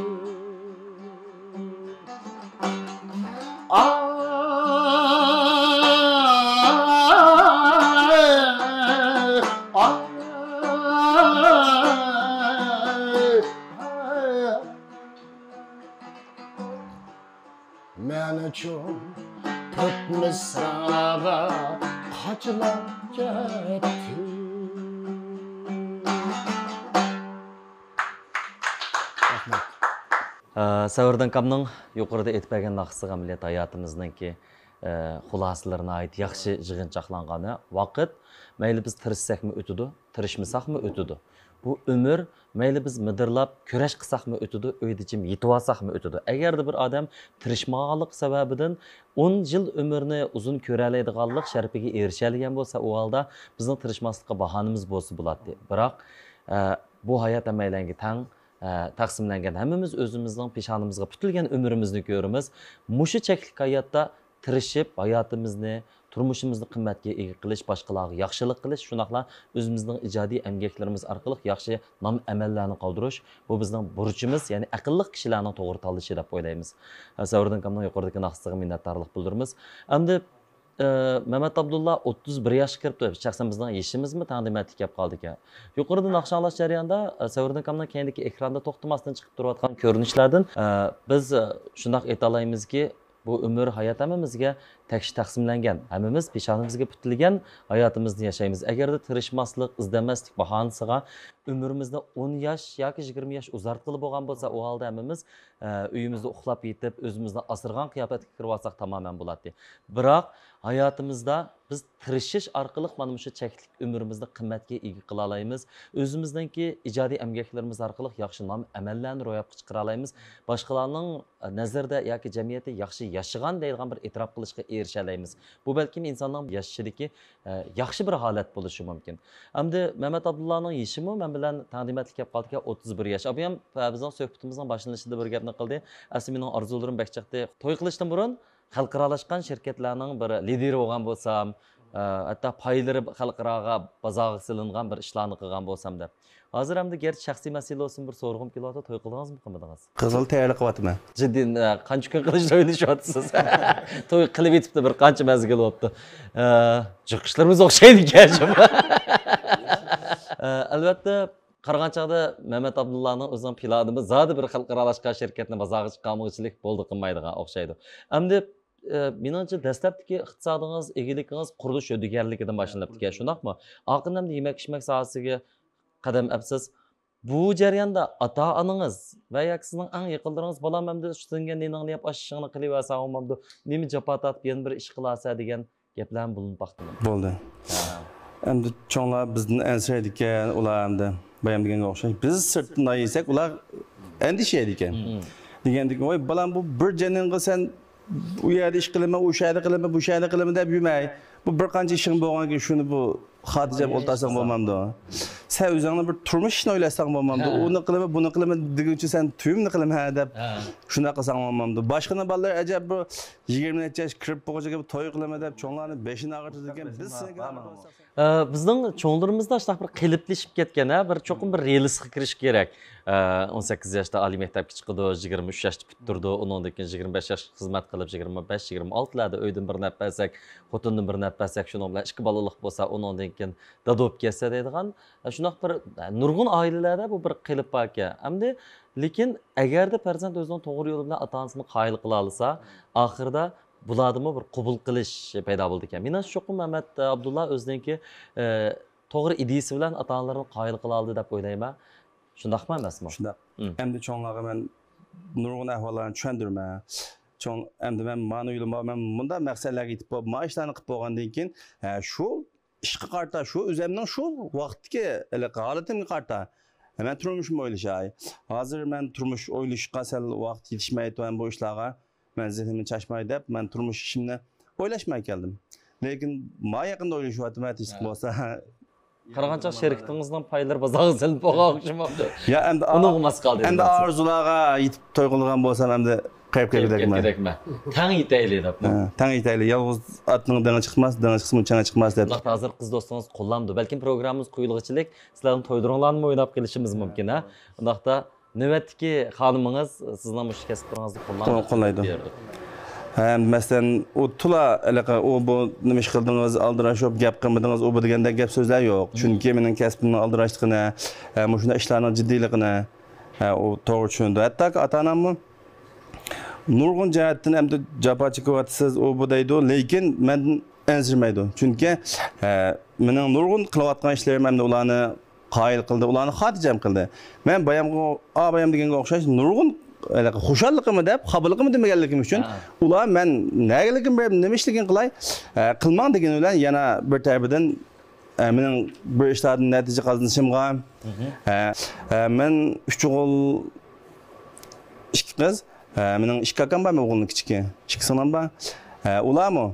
S3: men üçün tüt mısrağa kaçılap ketdi
S1: Сәуірдің камның yuqorida etpәген naqsı ameliyat hayatımızdaki xulaslarına ait yaxşı jığınçaqlanğanı vaqt meyli biz tirişsakmı ötüdü, tirişmisaqmı ötüdü. Bu ömür meyli biz midirlab köreş qısaqmı ötüdü, öydicim yetuvasaqmı ötüdü. Eğer de bir adam tirişmağalık sebebinden 10 yıl ömrünü uzun körələydiğanlıq şərpiga erişəliyən bolsa, o halda bizning tirişmaslıqqa bahanımız bolsa bulatdı. Biroq bu hayat əməyləngi təng taqsimlangan hammamiz o'zimizning peshonamizga putilgan umrimizni ko'ramiz. Mushu cheklik hayotda tirishib hayotimizni, turmushimizni qimmatga ega qilish, boshqalarga yaxshilik qilish, shunaqla o'zimizning ijodiy emgaklarimiz orqali yaxshi nom amallarni qoldirish bu bizning burchimiz, ya'ni aqlli kishilarning to'g'ri tanlashi deb o'ylaymiz. Savrdan kamning yuqoridagi naqsiga minnatdorlik bildiramiz. Endi Mehmet Abdullah 31 yoshga kiribdi. Shaxsan bizning yeshimizmi taqdimotga kelib qoldik. Yuqorida naqshanlash jarayonida Savrdan kamning keyindagi ekranda to'xtamasdan chiqib turayotgan ko'rinishlardan biz shundoq ayta olamizki, bu umr hayot hammamizga taqsimlangan. Hammamiz peshonamizga putilgan hayotimizni yashaymiz. Agarda tirishmaslik, izlamaslik bahonasiga umrimizni 10 yosh yoki 20 yosh uzartqili bo'lgan bo'lsa, o holda hammamiz uyimizda uxlab yetib, o'zimizni asirgan qiyofatga kirib olsak tamoman bo'ladi. Biroq hayotimizda biz tirishish orqali mana shu cheklik umrimizni qimmatga ega qila olamiz. O'zimizningki ijodiy emgaklarimiz orqali yaxshi nom amallarni ro'yobga chiqara olamiz. Boshqalarning nazarda yoki jamiyatda yaxshi yashagan deydigan bir e'tirof qilishga erisha olamiz. Bu balkim insonning yashashidagi yaxshi bir holat bo'lishi mumkin. Endi Mehmet Abdullahning yeshimi men bilan taqdimotga kelib qoldik 31 yosh. Bu ham bizning suhbatimizning boshlanishida bir gapni qildi. Asli mening orzularim bakchaqda to'y qilishdan burun xalqaralashgan şirketlarning bir lideri bo'lgan bo'lsam, hatta paylari xalqaroga bozorga silingan bir ishlarni qilgan bo'lsam deb. Hozir hamda gerçi shaxsiy masala olsun bir so'rg'im kelyapti, to'y qildingizmi, qilmadingiz?
S2: Qizil tayyorlik qilyapman.
S1: Jiddiy qancha kun qilishni o'ylashyapsiz? To'y qilib yetibdi, bir qancha mazgil o'tdi. Chiqishlarimiz o'xshaydi ekan. Albatta qaragan chaqda Mehmet Abdullahning o'zining planimiz zodi bir xalqaralashgan shirkatni bozorga chiqarmoqchilik bo'ldi qilmaydigan o'xshaydi. Endi menimcha dastlabki iqtisodingiz, egiligingiz qurilish jo'digarligidan boshlanib ketgan, shundaqmi? Oxirida yemak-ichmak sohasiga qadam absiz. Bu jarayonda ota-onangiz va yoki sizning eng yaqinlaringiz bolam hamda shunga neningni yap oshishingni qilib olsa, olmamdi. Nima javob tatib yana bir ish qilasa degan gaplar bo'linib baxtimi?
S2: Bo'ldi. Endi cho'nglar bizdan ansiraydi ekan, ular hamda bayam deganga o'xshash. Biz sirtdan yesak, ular andishaydi ekan. Degandik, voy balam bu bir janingga sen u yerda ish qilaman, o'sha yerda qilaman, bu yerda qilaman deb yurmay. Bu bir qancha ishing bo'lgandan keyin shuni bu xotirjam o'ltasang bo'lmamdi. Sen o'zingni bir turmush ishni o'ylasang bo'lmamdi. Uni qilaman, buni qilaman deguncha sen tuyimni qilaman deb shuna qilsang bo'lmamdi. Boshqa bolalar ajab bu 20 necha yosh kirib bo'lgacha to'y qilaman deb cho'nglarni beshini ag'irtib ekan. Biz senga
S1: bizning cho'nglarimizda shunaqa bir qiliplashib ketgan, bir cho'qim bir realisga kirish kerak. 18 yoshda oliy maktabga chiqdi, 23 yoshda bitirdi, undan keyin 25 yosh xizmat qilib, 25-26 larda uydan bir nafasak, xotindan bir nafasak, shuni bilan ikki bolalik bo'lsa, undan keyin dadop kelsa deydigan, shunaqa bir nurg'un oilalarda bu bir qilib bor ekan. Hamda lekin agarda farzand o'zining to'g'ri yo'l bilan ota-onasini qoyil qila olsa, oxirida bularni bir qabul qilish paydo bo'ldi ekan. Menimcha cho'qim Muhammad Abdulla o'ziniki to'g'ri ideyasi bilan ota-onalarini qoyil qila oldi deb o'ylayman. Shundaqmi emasmi?
S2: Shundaq. Endi cho'nglarga men nurg'un ahvollarni tushundirman. Endi men ma'noyim men bunda maqsadlarga yetib bo'lib, ishlarni qilib bo'lgandan keyin shu ishga qarta, shu o'zimning shu vaqtga holatimga qarta men turmushimni o'ylashay. Hozir men turmush o'ylashga sal vaqt yetishmaydi bu ishlarga. Men zehnimni chashmay deb, men turmush ishimni o'ylashmay keldim. Lekin ma yaqinda o'ylashyapman, hech bo'lsa
S1: qaragancha sheriktingizning paylar bozog'i silib bo'lgan o'xshamabdi.
S2: Ya endi
S1: uni o'g'mas qoldi.
S2: Endi arzularga yetib to'y qilgan bo'lsam, endi qayib kerakman.
S1: Tang yetayli deb.
S2: Tang yetayli. Yolg'iz otning dana chiqmas, dana chiqsa munchana chiqmas deb.
S1: Alloh hozir qiz do'stingiz qo'llamdi. Balkim programmamiz quyilg'ichilik, sizlarning to'ydiringlarni o'ynab kelishimiz mumkin, ha. Undaqda navbatdagi xonimingiz sizning mush kasblaringizni
S2: qo'llaydi. Masalan, u tula o bu nima ish qildingiz, aldirashib gap qilmadingiz, u bu degandek gap so'zlar yo'q. Chunki mening kasbimning aldirashligini, shunday ishlarning jiddiyligini u to'g'ri tushundi. Hatto ota-onamni nurg'un jihatdan hamda jafo chekyapsiz, u bu deydi, lekin mendan ansirmaydi. Chunki mening nurg'un qilayotgan ishlarim hamda ularni qoyil qildi, ularni xotirjam qildi. Men bayam deganga o'xshash nurg'un xushalligimni deb, qabulligimni demaganligim uchun ular men nagaligim berib, nima ishligin qilay, qilmang degan bilan yana bir tarafidan mening bir ishlardan natija qozonishimga men 3 o'g'il 2 qiz, mening 2 akam bor, o'g'ilning kichiki, 2 singlim bor. Ularmi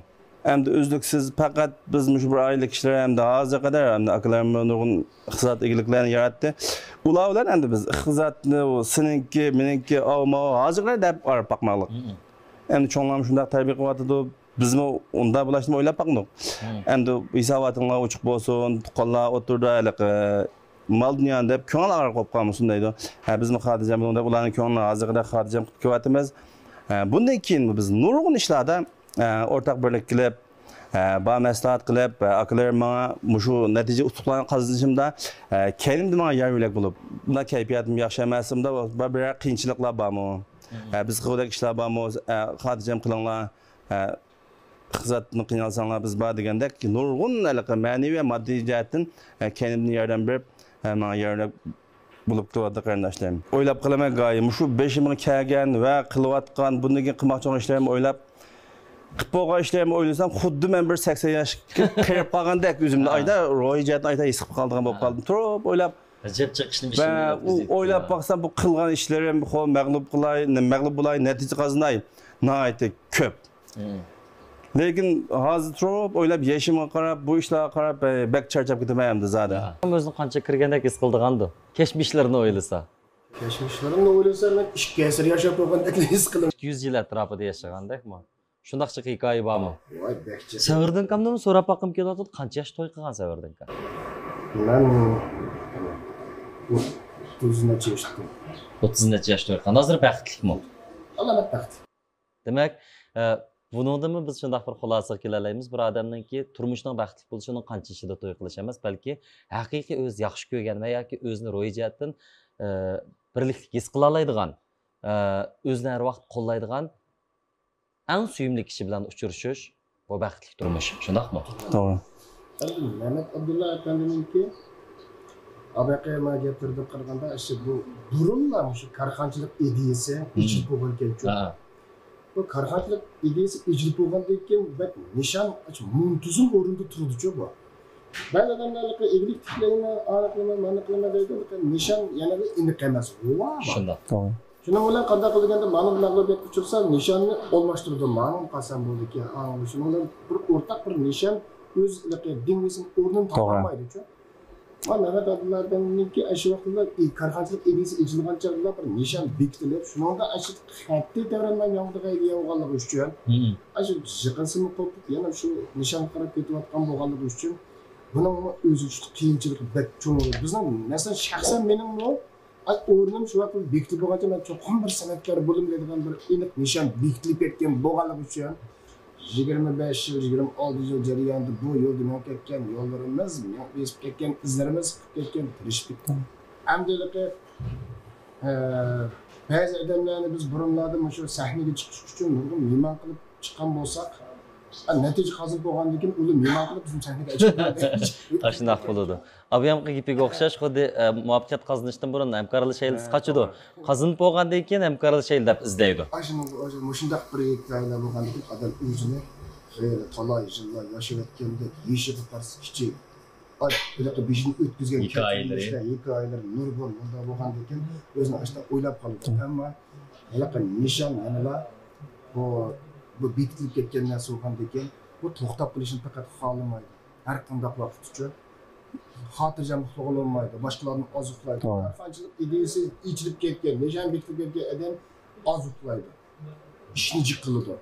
S2: endi o'zliksiz faqat biz shu bir oila kishilar hamda hozir qadar hamda akalarim nurg'un iqtisod egiliklarni yaratdi. Ular bilan endi biz iqtisodni seninki, meniki, hozirlar deb olib boqmoqlik. Endi cho'nglarni shunday tarbiya qilyapti, bizmi unda bo'lashni o'ylab boqdik. Endi hisobotinglar ochiq bo'lsin, tuqqanlar o'tirdi, mal dunyo deb ko'ngil og'riq bo'lib qolmiz shundaydi. Bizmi xotirjam bo'lib ularning ko'nglini hozirda xotirjam qilib ko'ryapmiz. Bundan keyin biz nurg'un ishlarda o'rtaq birlik qilib, maslahat qilib, akalarim menga shu natija utuqlarni qozonishimda kendimde menga yer yo'lak bo'lib, bunda kayfiyatim yaxshi emasimda bir qiyinchiliklar bormi? Biz qilgan ishlar bormi? Xotirjam qilinglar. Iqtisodni qiynalsanglar biz bor degandek nurg'un ma'naviy va moddiy jihatdan kendimni yordam berib, menga yerlar bo'lib turadi qarindoshlarim. O'ylab qilaman go'yo shu beshimga kelgan va qilayotgan bundan keyin qilmoqchi bo'lgan ishlarimni o'ylab qilib bo'lgan ishlarni o'ylasam, xuddi men bir 80 yoshga kirib qolgandek o'zimni ayda ro'yijatni ayta his qilib qolgan bo'lib qoldim. Turib o'ylab
S1: ajab chiqishni
S2: o'ylab boqsam bu qilgan ishlarim mag'lub bo'lay, natija qozonay, nihoyatda ko'p. Lekin hozir turib o'ylab yashimga qarab, bu ishlarga qarab bak charchab ketamayapti zada.
S1: O'zini qancha kirgandek his qildigandi. Kechmishlarini o'ylasa.
S3: Kechmishlarimni o'ylasa, men 2 asr yashab qo'ygandek his qilaman.
S1: 200 yil atrofida yashagandekmi? Shundaqcha hikoya bormi?
S3: Voy bekchi.
S1: Savirdan kamdan so'rab boqim kelyapti. Qancha yosh to'y qilgan Savirdan kam?
S3: Men 30 necha yoshda.
S1: 30 necha yoshda to'y qilgan. Hozir baxtlikmi?
S3: Albatta baxt.
S1: Demak, buningdami biz shunday bir xulosaga kela olamiz. Bir odamningki turmushning baxtli bo'lishining qancha ishida to'y qilish emas, balki haqiqiy o'z yaxshi ko'rgan va yoki o'zini ro'yijatdan birlik his qila oladigan, o'zini har vaqt qo'llaydigan eng suyumli kishi bilan uchrashish bu baxtli turmush. Shundaqmi?
S2: To'g'ri.
S3: Mehmet Abdullah Efendi'ninki ABK'ye gapirdi qilganda işte bu durumlar şu karxanchilik ideyasi ijod bo'lgan ekan. Bu karxanchilik ideyasi ijod bo'lgandan keyin bak nishon muntazam o'rinda turdi-ku bu. Ba'zi odamlarga eglik tiklaymi, aniqlama, maniqlama deydi, nishon yana bir aniq emas.
S1: Shundaq.
S2: To'g'ri.
S3: Shuning bilan qanday qilganda ma'lum mag'lubiyat uchirsa nishonni almashtirdi. Ma'lum qasam bo'ldiki, shuning bilan bir o'rtaq bir nishon o'z dengisini o'rnini topolmaydi-ku. Mehmet Abdullah'danki aşı vaqtida karxanchilik ideyasi ijilgan chog'da bir nishon bekitilib, shuningda aşı xatti davrandan yondiga ega bo'lganligi uchun, aşı jiqasini qo'yib, yana shu nishon qarab ketayotgan bo'lganligi uchun, buning o'zi uchun qiyinchilik bak cho'ng. Bizning masalan shaxsan mening o'rnim shu vaqtda bekitilib bo'lgancha men cho'qim bir san'atkor bo'lim deydigan bir aniq nishon bekitilib ketgan bo'lganligi uchun 25 yıl, 26 yıl jarayonida bu yo'lda men ketgan yo'llarimiz, men besib ketgan izlarimiz, ketgan tirishib ketdi. Hamdalika ba'zi odamlarni biz burunlarda shu sahnaga chiqish uchun nurg'un mehmon qilib chiqqan bo'lsak, natija hozir bo'lgandan keyin ular mehmon qilib bizim sahnaga chiqadi.
S1: Shundaq bo'ladi. Abiyamqa gapiga o'xshash xuddi muvaffaqiyat qozonishdan burun hamkorlik shaylisi qachidi. Qozonib bo'lgandan keyin hamkorlik shayli deb izlaydi.
S3: Shundaq bir hikoyalar bo'lgandan keyin odam o'zini xeyli talay yillar yashab o'tganda yeshib qarshi kichik bunaqa beshini o'tkazgan hikoyalar nurg'un bunda bo'lgandan keyin o'zini ashta o'ylab qoldi. Ammo bunaqa nishon yanalar bu bekitilib ketgan narsa bo'lgandan keyin bu to'xtab qolishni faqat xohlamaydi. Har qanday vaqt uchun xotirjamlik olmaydi, boshqalarni ozuqlaydi. Karxanchilik ideyasi ichilib ketgan, nishon bekitilib ketgan odam ozuqlaydi. Ishni jiqiladi.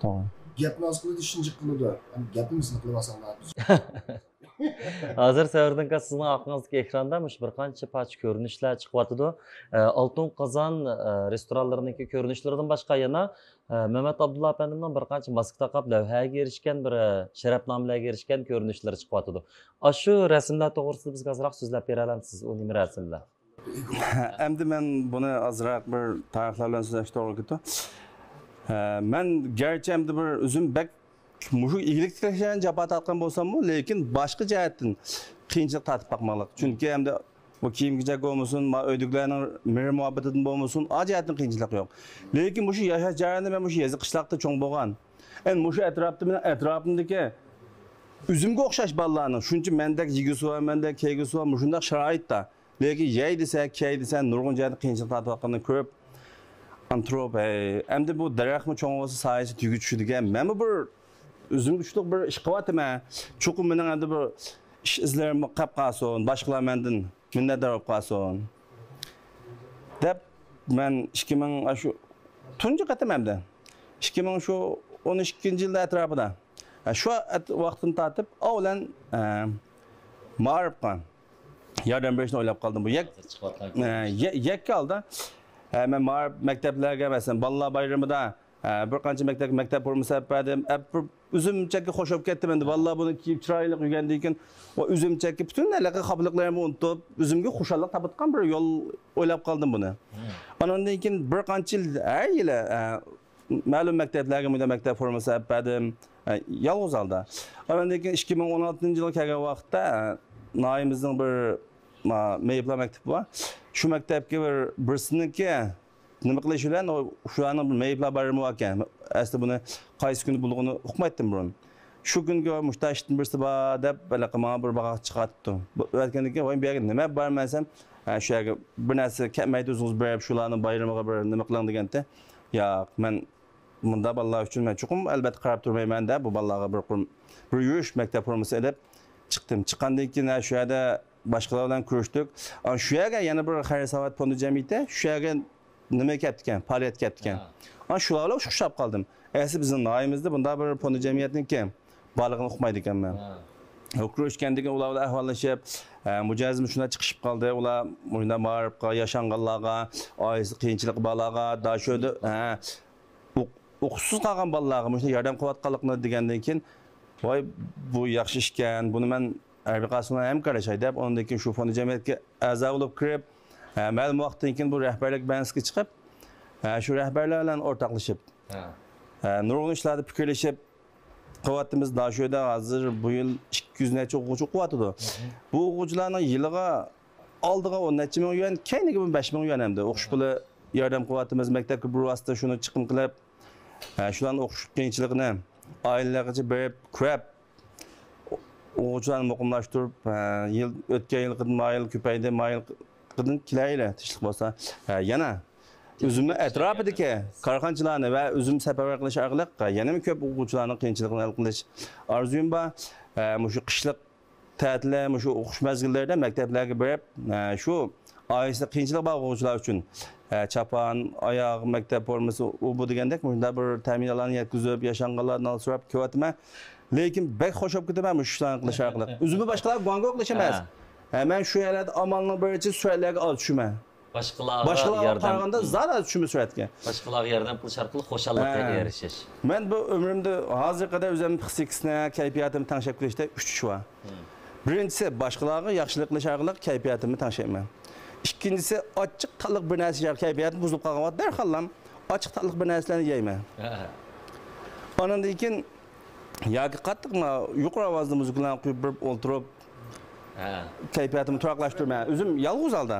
S2: To'g'ri.
S3: Gapni oz qiladi, ishni jiqiladi. Gapimizni qilib olsanglar.
S1: Hozir Savrdan aka sizning orqangizga ekranda bir qancha pach ko'rinishlar chiqyotidi. Oltin qozon restoranlariniki ko'rinishlardan boshqa yana Mehmet Abdullah Efendi'nin bir qancha Moskva taqab lavhaga erishgan bir sharafnomalarga erishgan ko'rinishlar chiqyotidi. Shu rasmlar to'g'risida bizga ozroq so'zlab bera olamsiz? U nima rasmlar?
S2: Endi men buni ozroq bir tarixlar bilan so'zlashga to'g'ri keldi. Men gerçi endi bir o'zim bak mushu iyilik tiklashdan jabha tatgan bo'lsam-mu, lekin boshqa jihatdan qiyinchilik tatib bakmalık. Chunki endi bu kiyimgijak bo'lmasin, öydüklərinin mir muhabbetidan bo'lmasin, o jihatdan qiyinchilik yo'q. Lekin mushu yashash jarayonida men mushu yezi qishloqda cho'ng bo'lgan. Endi mushu atrofimdagi o'zimga o'xshash bolalarning, shuncha mendek yigisi va mendek keygisi va mushundaq sharoitda, lekin yey desa, key desa, nurg'un jihatdan qiyinchilik tatib bakkandan ko'p antrop, endi bu daraxtmi cho'ng bo'lsa soyasi tugi tushadigan. Men bir özüm güçlük bir iş kıvatıma, çokum benim adı bir iş izlerimi qap qalsın, başqalar menden minnetdar olub qalsın. Dep men 2000 şu tuncu qatım hemde. 2000 şu 12-ci yılda etrafında. Şu vaqtını tatıb avlan mağribqan. Yardım berishni o'ylab qoldim. Bu yek kaldı. Men mağrib mekteplerge mesela balalar bayramida bir qancha maktab ko'rmasadim, üzümçeki xo'sh olib ketdim endi. Vallahi buni kiyib chiroyli yurgandan keyin va üzümçeki bütün alaqa qobilliqlarimni unutib, o'zimga xushalik topatgan bir yo'l o'ylab qoldim buni. Ondan keyin bir qancha yil har yili ma'lum maktablarga maktab ko'rmasadim, yolg'iz holda. Ondan keyin 2016-yilga kelgan vaqtda noyimizning bir meyiplar maktabi bor. Shu maktabga birsiniki nima qilish bilan shularni meyiplar barimi ekan. Aslida buni qaysi kuni bulg'ini uqmaydim burun. Shu kunga mushtashdin birsi bor deb balaqama bir baqa chiqatdi. Aytgandan keyin voy bu yerga nima bormasam, shu yerga bir narsa kelmaydi o'zingiz berib shularni bayramiga bir nima qiling deganda, yo'q, men bunda bolalar uchun men chuqum albatta qarab turmayman deb bu bolalarga bir yurish maktab formasi deb chiqdim. Chiqqandan keyin shu yerda boshqalar bilan ko'rishdik. Shu yerga yana bir xayr savat fondi jamiyati, shu yerga nima ketgan, faoliyat ketgan. Shularga o'xshab qoldim. Asli bizning noyimizda bunda bir fondi jamiyatniki balig'ini uqmaydi ekanman. O'qirishgandagi ular bilan ahvollashib, mujazim shuna chiqishib qoldi. Ular bunda ma'rifqa, yashanganlarga, oilasi qiyinchilik bolalarga, dashoda o'qishsiz qolgan bolalarga shuna yordam qilayotganlikni degandan keyin, voy bu yaxshi ish ekan. Buni men Arbaqasına hem qarashay deb, ondan keyin shu fondi jamiyatga a'zo bo'lib kirib, ma'lum vaqtdan keyin bu rahbarlik bansiga chiqib, shu rahbarlar bilan o'rtoqlashib, nurg'un ishlarda fikrlashib qilyapmiz. Dashoda hozir bu yil 200 necha o'quvchi qilyapti. Bu o'quvchilarning yiliga oldiga 10 necha ming yuan, keyingi 5 ming yuan hamda o'qish puli yordam qilyapmiz. Maktabga bir vosita shuni chiqim qilib, shularning o'qish qiyinchiligini oilalargacha berib, ko'rib o'quvchilarni muqimlashtirib, yil o'tgan yilqidan mayil ko'paydi, mayil qidan kelayli tinchlik bo'lsa, yana o'zimni atrofidagi korxonachilarni va o'zim safarbar qilish orqali yana ko'p o'quvchilarning qiyinchiligini hal qilish orzum bor. Shu qishliq ta'tillar, shu o'qish mezgillarida maktablarga berib, shu oilasida qiyinchilik bor o'quvchilar uchun chapon, oyoq, maktab formasi u bu degandek bunda bir ta'minotlarni yetkazib, yashanganlarni olib ko'rayapman. Lekin bek xo'sh bo'lib ketaman shu ishlarni qilish orqali. O'zimni boshqalar gongo qilish emas. Men shu yerlarda amalning birichi suratlarga olib tushaman. Başkalarga qaraganda zarar tushumi suratga.
S1: Başkalarga yordam qilish orqali xo'shallikqa erishish.
S2: Men bu umrimda hozir qadar o'zimni his-hissini, kayfiyatimni tanishib qilishda 3 ish bor. Birinchisi boshqalarga yaxshilik qilish orqali kayfiyatimni tanishayman. Ikkinchisi ochiq taliq bir narsa kayfiyatim buzilib qolgan vaqtda darhol ochiq taliq bir narsalarni yeyman. Ondan keyin yoki qattiq yuqori ovozda muzikalarni qo'yib o'tirib kayfiyatimni turaqlashtirman. O'zim yolg'iz holda.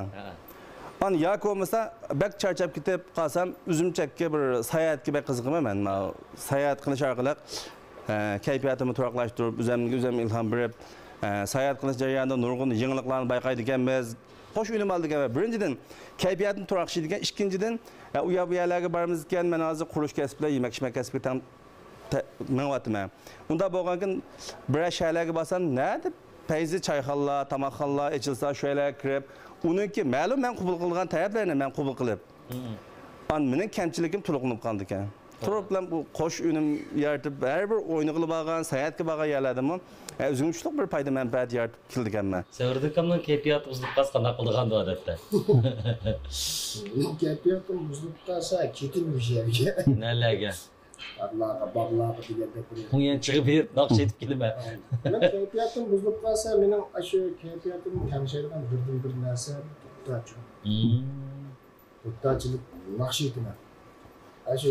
S2: Ani yoki bo'lmasa bak charchab ketib qolsam, o'zimchakka bir sayohatga bak qiziqaman. Sayohat qilish orqali kayfiyatimni turaqlashtirib, o'zim ilhom berib, sayohat qilish jarayonida nurg'un yangiliklarni bayqaydi ekanmiz. Xo'sh o'lim oldik ekan. Birinchidan kayfiyatni turaqlashtirgan, ikkinchidan u yerlarga boramiz ekan, men hozir qurish kasblar, yemak-ichmak kasbiga meng'atyapman. Unda bo'lgankin bir shaylarga borsam, nima payzi choyxonalar, tomoqxonalar ochilsa, shu yerlarga kirib, uniki ma'lum men qabul qilgan taraflarni men qabul qilib. Mening kamchiligim to'liqlanib qoldi ekan. Turib bilan bu qo'sh unim yaratib, har bir o'yini qilib olgan, sayohatga borgan yerlardimi, o'zim uchun bir foyda manfaat yaratib kelganman.
S1: Sevirdikamning kayfiyati buzilib qolsa qanday qilgandi odatda?
S3: Kayfiyatim buzilib qolsa ketilmish yerga.
S1: Nimalarga?
S3: Bog'larga degandek bir.
S1: Bunga chiqib naqsh etib kelma.
S3: Men kayfiyatim buzilib qolsa, mening shu kayfiyatimni kamshaydigan bir narsa to'xtachu. To'xtachilik naqsh etaman. Shu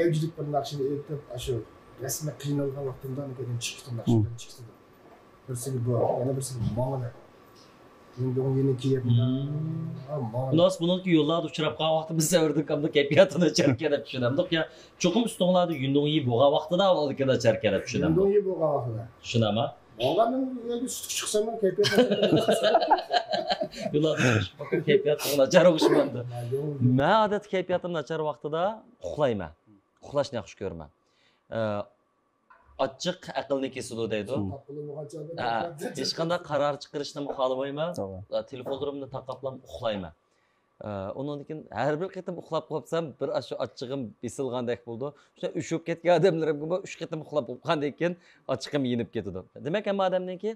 S3: evcilik bir naqshini etib, shu rasman qiynalgan vaqtimdan keyin chiqdim naqshdan chiqdi. Birisi bu, yana birisi ma'na. Endi o'yini kiyapman.
S1: Nos buniki yo'llarda uchrab qolgan vaqtimiz Sevirdikamni kayfiyatini charkanib tushunamdik ya. Cho'qim ustonlarda yundongi bo'lgan vaqtida oldikada charkanib tushunam.
S3: Yundongi bo'lgan vaqtida.
S1: Tushunama?
S3: Bo'lganim yo'lga sut chiqsam kayfiyatim.
S1: Yo'llarda kayfiyatim nachar o'xshamadi. Men odat kayfiyatim nachar vaqtida uxlayman. Uxlashni yaxshi ko'raman. Ochiq aqlni kesidi deydi. Hech qanday qaror chiqarishni xohlamayman. Telefonlarimni taqaplab uxlayman. Ondan keyin har bir qitim uxlab qolsam, bir shu ochig'im besilgandek bo'ldi. Shunda ushib ketgan odamlarimga 3 qitim uxlab qolgandan keyin ochig'im yinib ketdi. Demak, hamma odamniki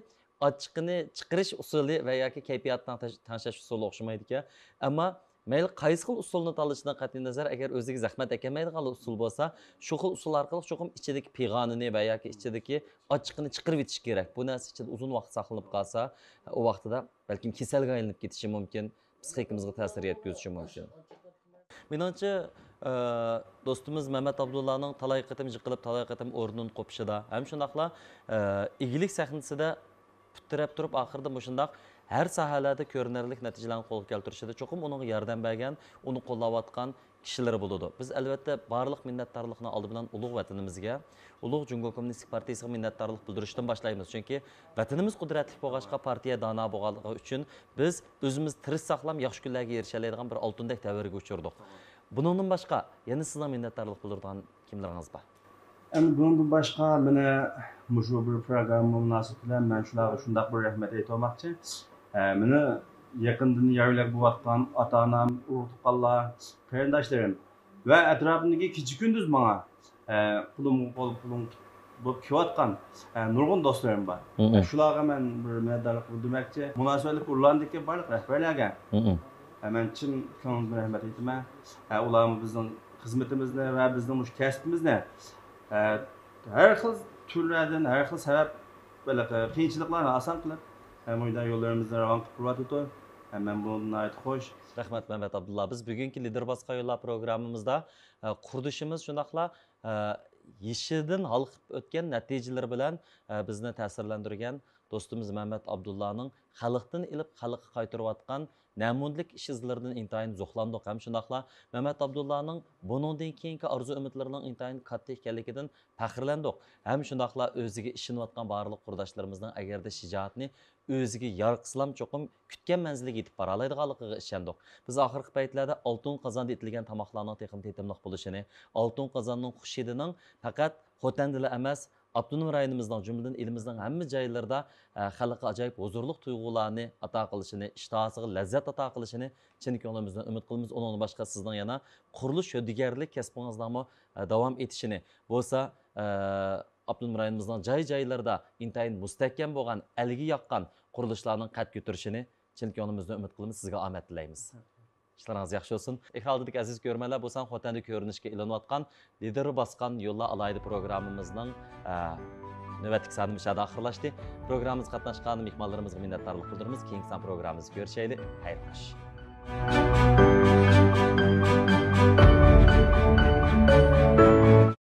S1: ochiqni chiqarish usuli va yoki kayfiyatdan tanishish usuli o'xshamaydi ekan. Ammo mayli qaysi xil usulni tanlashdan qat'iy nazar, agar o'ziga zahmat akamaydigan usul bo'lsa, shu xil usul orqali cho'qim ichidagi pig'onini va yoki ichidagi ochiqni chiqarib etish kerak. Bu narsa ichida uzun vaqt saqlanib qolsa, u vaqtida balkim kasalga aylanib ketishi mumkin, psixikimizga ta'sir yetkazishi mumkin. Menimcha do'stimiz Mehmet Abdullahning talay qitim yiqilib, talay qitim o'rnidan qo'pishida, ham shundaqla igilik sahnasida putirab turib, oxirida mushundaq her sohalarda ko'rinarli natijalarni qo'lga keltirishida cho'qim unga yordam bergan, uni qo'llayotgan kishilar bo'ladi. Biz albatta barliq minnatdorlikni oldi bilan ulug' vatanimizga, ulug' Jungo Kommunistik partiyasiga minnatdorlik bildirishdan boshlaymiz. Chunki vatanimiz qudratli bo'lg'achqa partiya dono bo'lganligi uchun biz o'zimiz tirik saqlam yaxshi kunlarga erisha oladigan bir oltindek davrga uchirdik. Bundan boshqa yana sizdan minnatdorlik bildirgan kimlaringiz bor?
S2: Endi bundan boshqa meni mushu bir program munosabati bilan men shularga shundaq bir rahmat aytmoqchi. Meni yaqindan yarlab bo'layotgan ota-onam, urug'-tuqqanlar, qarindoshlarim va atrofimdagi kecha kunduz menga pulim bo'lib kelayotgan nurg'un do'stlarim bor. Shularga men bir minnatdorlik bildirmoqchi. Munosabatli urlandagi barliq rahbarlarga men chin ko'ngildan rahmat aytaman. Ular bizning xizmatimizni va bizning mush kasbimizni her xil turlardan, her xil sabab qiyinchiliklarni oson qilib, mo'yda yo'llarimizni ravon qilib turibdi. Hemen bunun hoş.
S1: Rahmat Mehmet Abdullah. Biz bugünkü Lider Başka Yollar programımızda qurdishimiz shundaqla yeshidan halqib o'tgan natijalar bilan bizni ta'sirlantirgan do'stimiz Mehmet Abdullahning xalqdan ilib xalqqa qaytarayotgan namunlik ish izlaridan intayin zuhlandik. Ham shundaqla Mehmet Abdullahning buningdan keyingi orzu umidlarining intayin katta ekanligidan faxrlandik. Ham shundaqla o'ziga ishonayotgan barliq qurdoshlarimizning agarda shijoatni o'ziga yarqislam cho'qim kutgan manziliga yetib bora oladiganligiga ishondik. Biz oxirgi paytlarda oltin qozonda etilgan tamoqlarning texim tetimliq bo'lishini, oltin qozonning xushidining faqat Xotandila emas, Abdunum rayonimizning jumladan elimizning hamma joylarida xalqqa ajoyib huzurliq tuyg'ularni ato qilishini, ishtihosiga lazzat ato qilishini chin ko'nglimizdan umid qilamiz. Undan boshqa sizning yana qurilish sho'digarlik kasbingizning davom etishini bo'lsa Abdunum rayonimizning joy-joylarida intayin mustahkam bo'lgan, algi yoqqan qurilishlarning qad ko'tarishini chin ko'nglimizdan umid qilamiz. Sizga omad tilaymiz. İşleriniz yaxşı olsun. İhaldidik aziz görmeler, bu san Xotanda ko'rinishga ilinayotgan Lider Baskan Yo'llar alaydi programımızның növbətik sanı müşahede axırlaşdı. Programımız qatnaşqan mehmanlarımızga minnətdarlıq bildirimiz. Keyingi san programımızda görüşəyli. Xeyir xoş.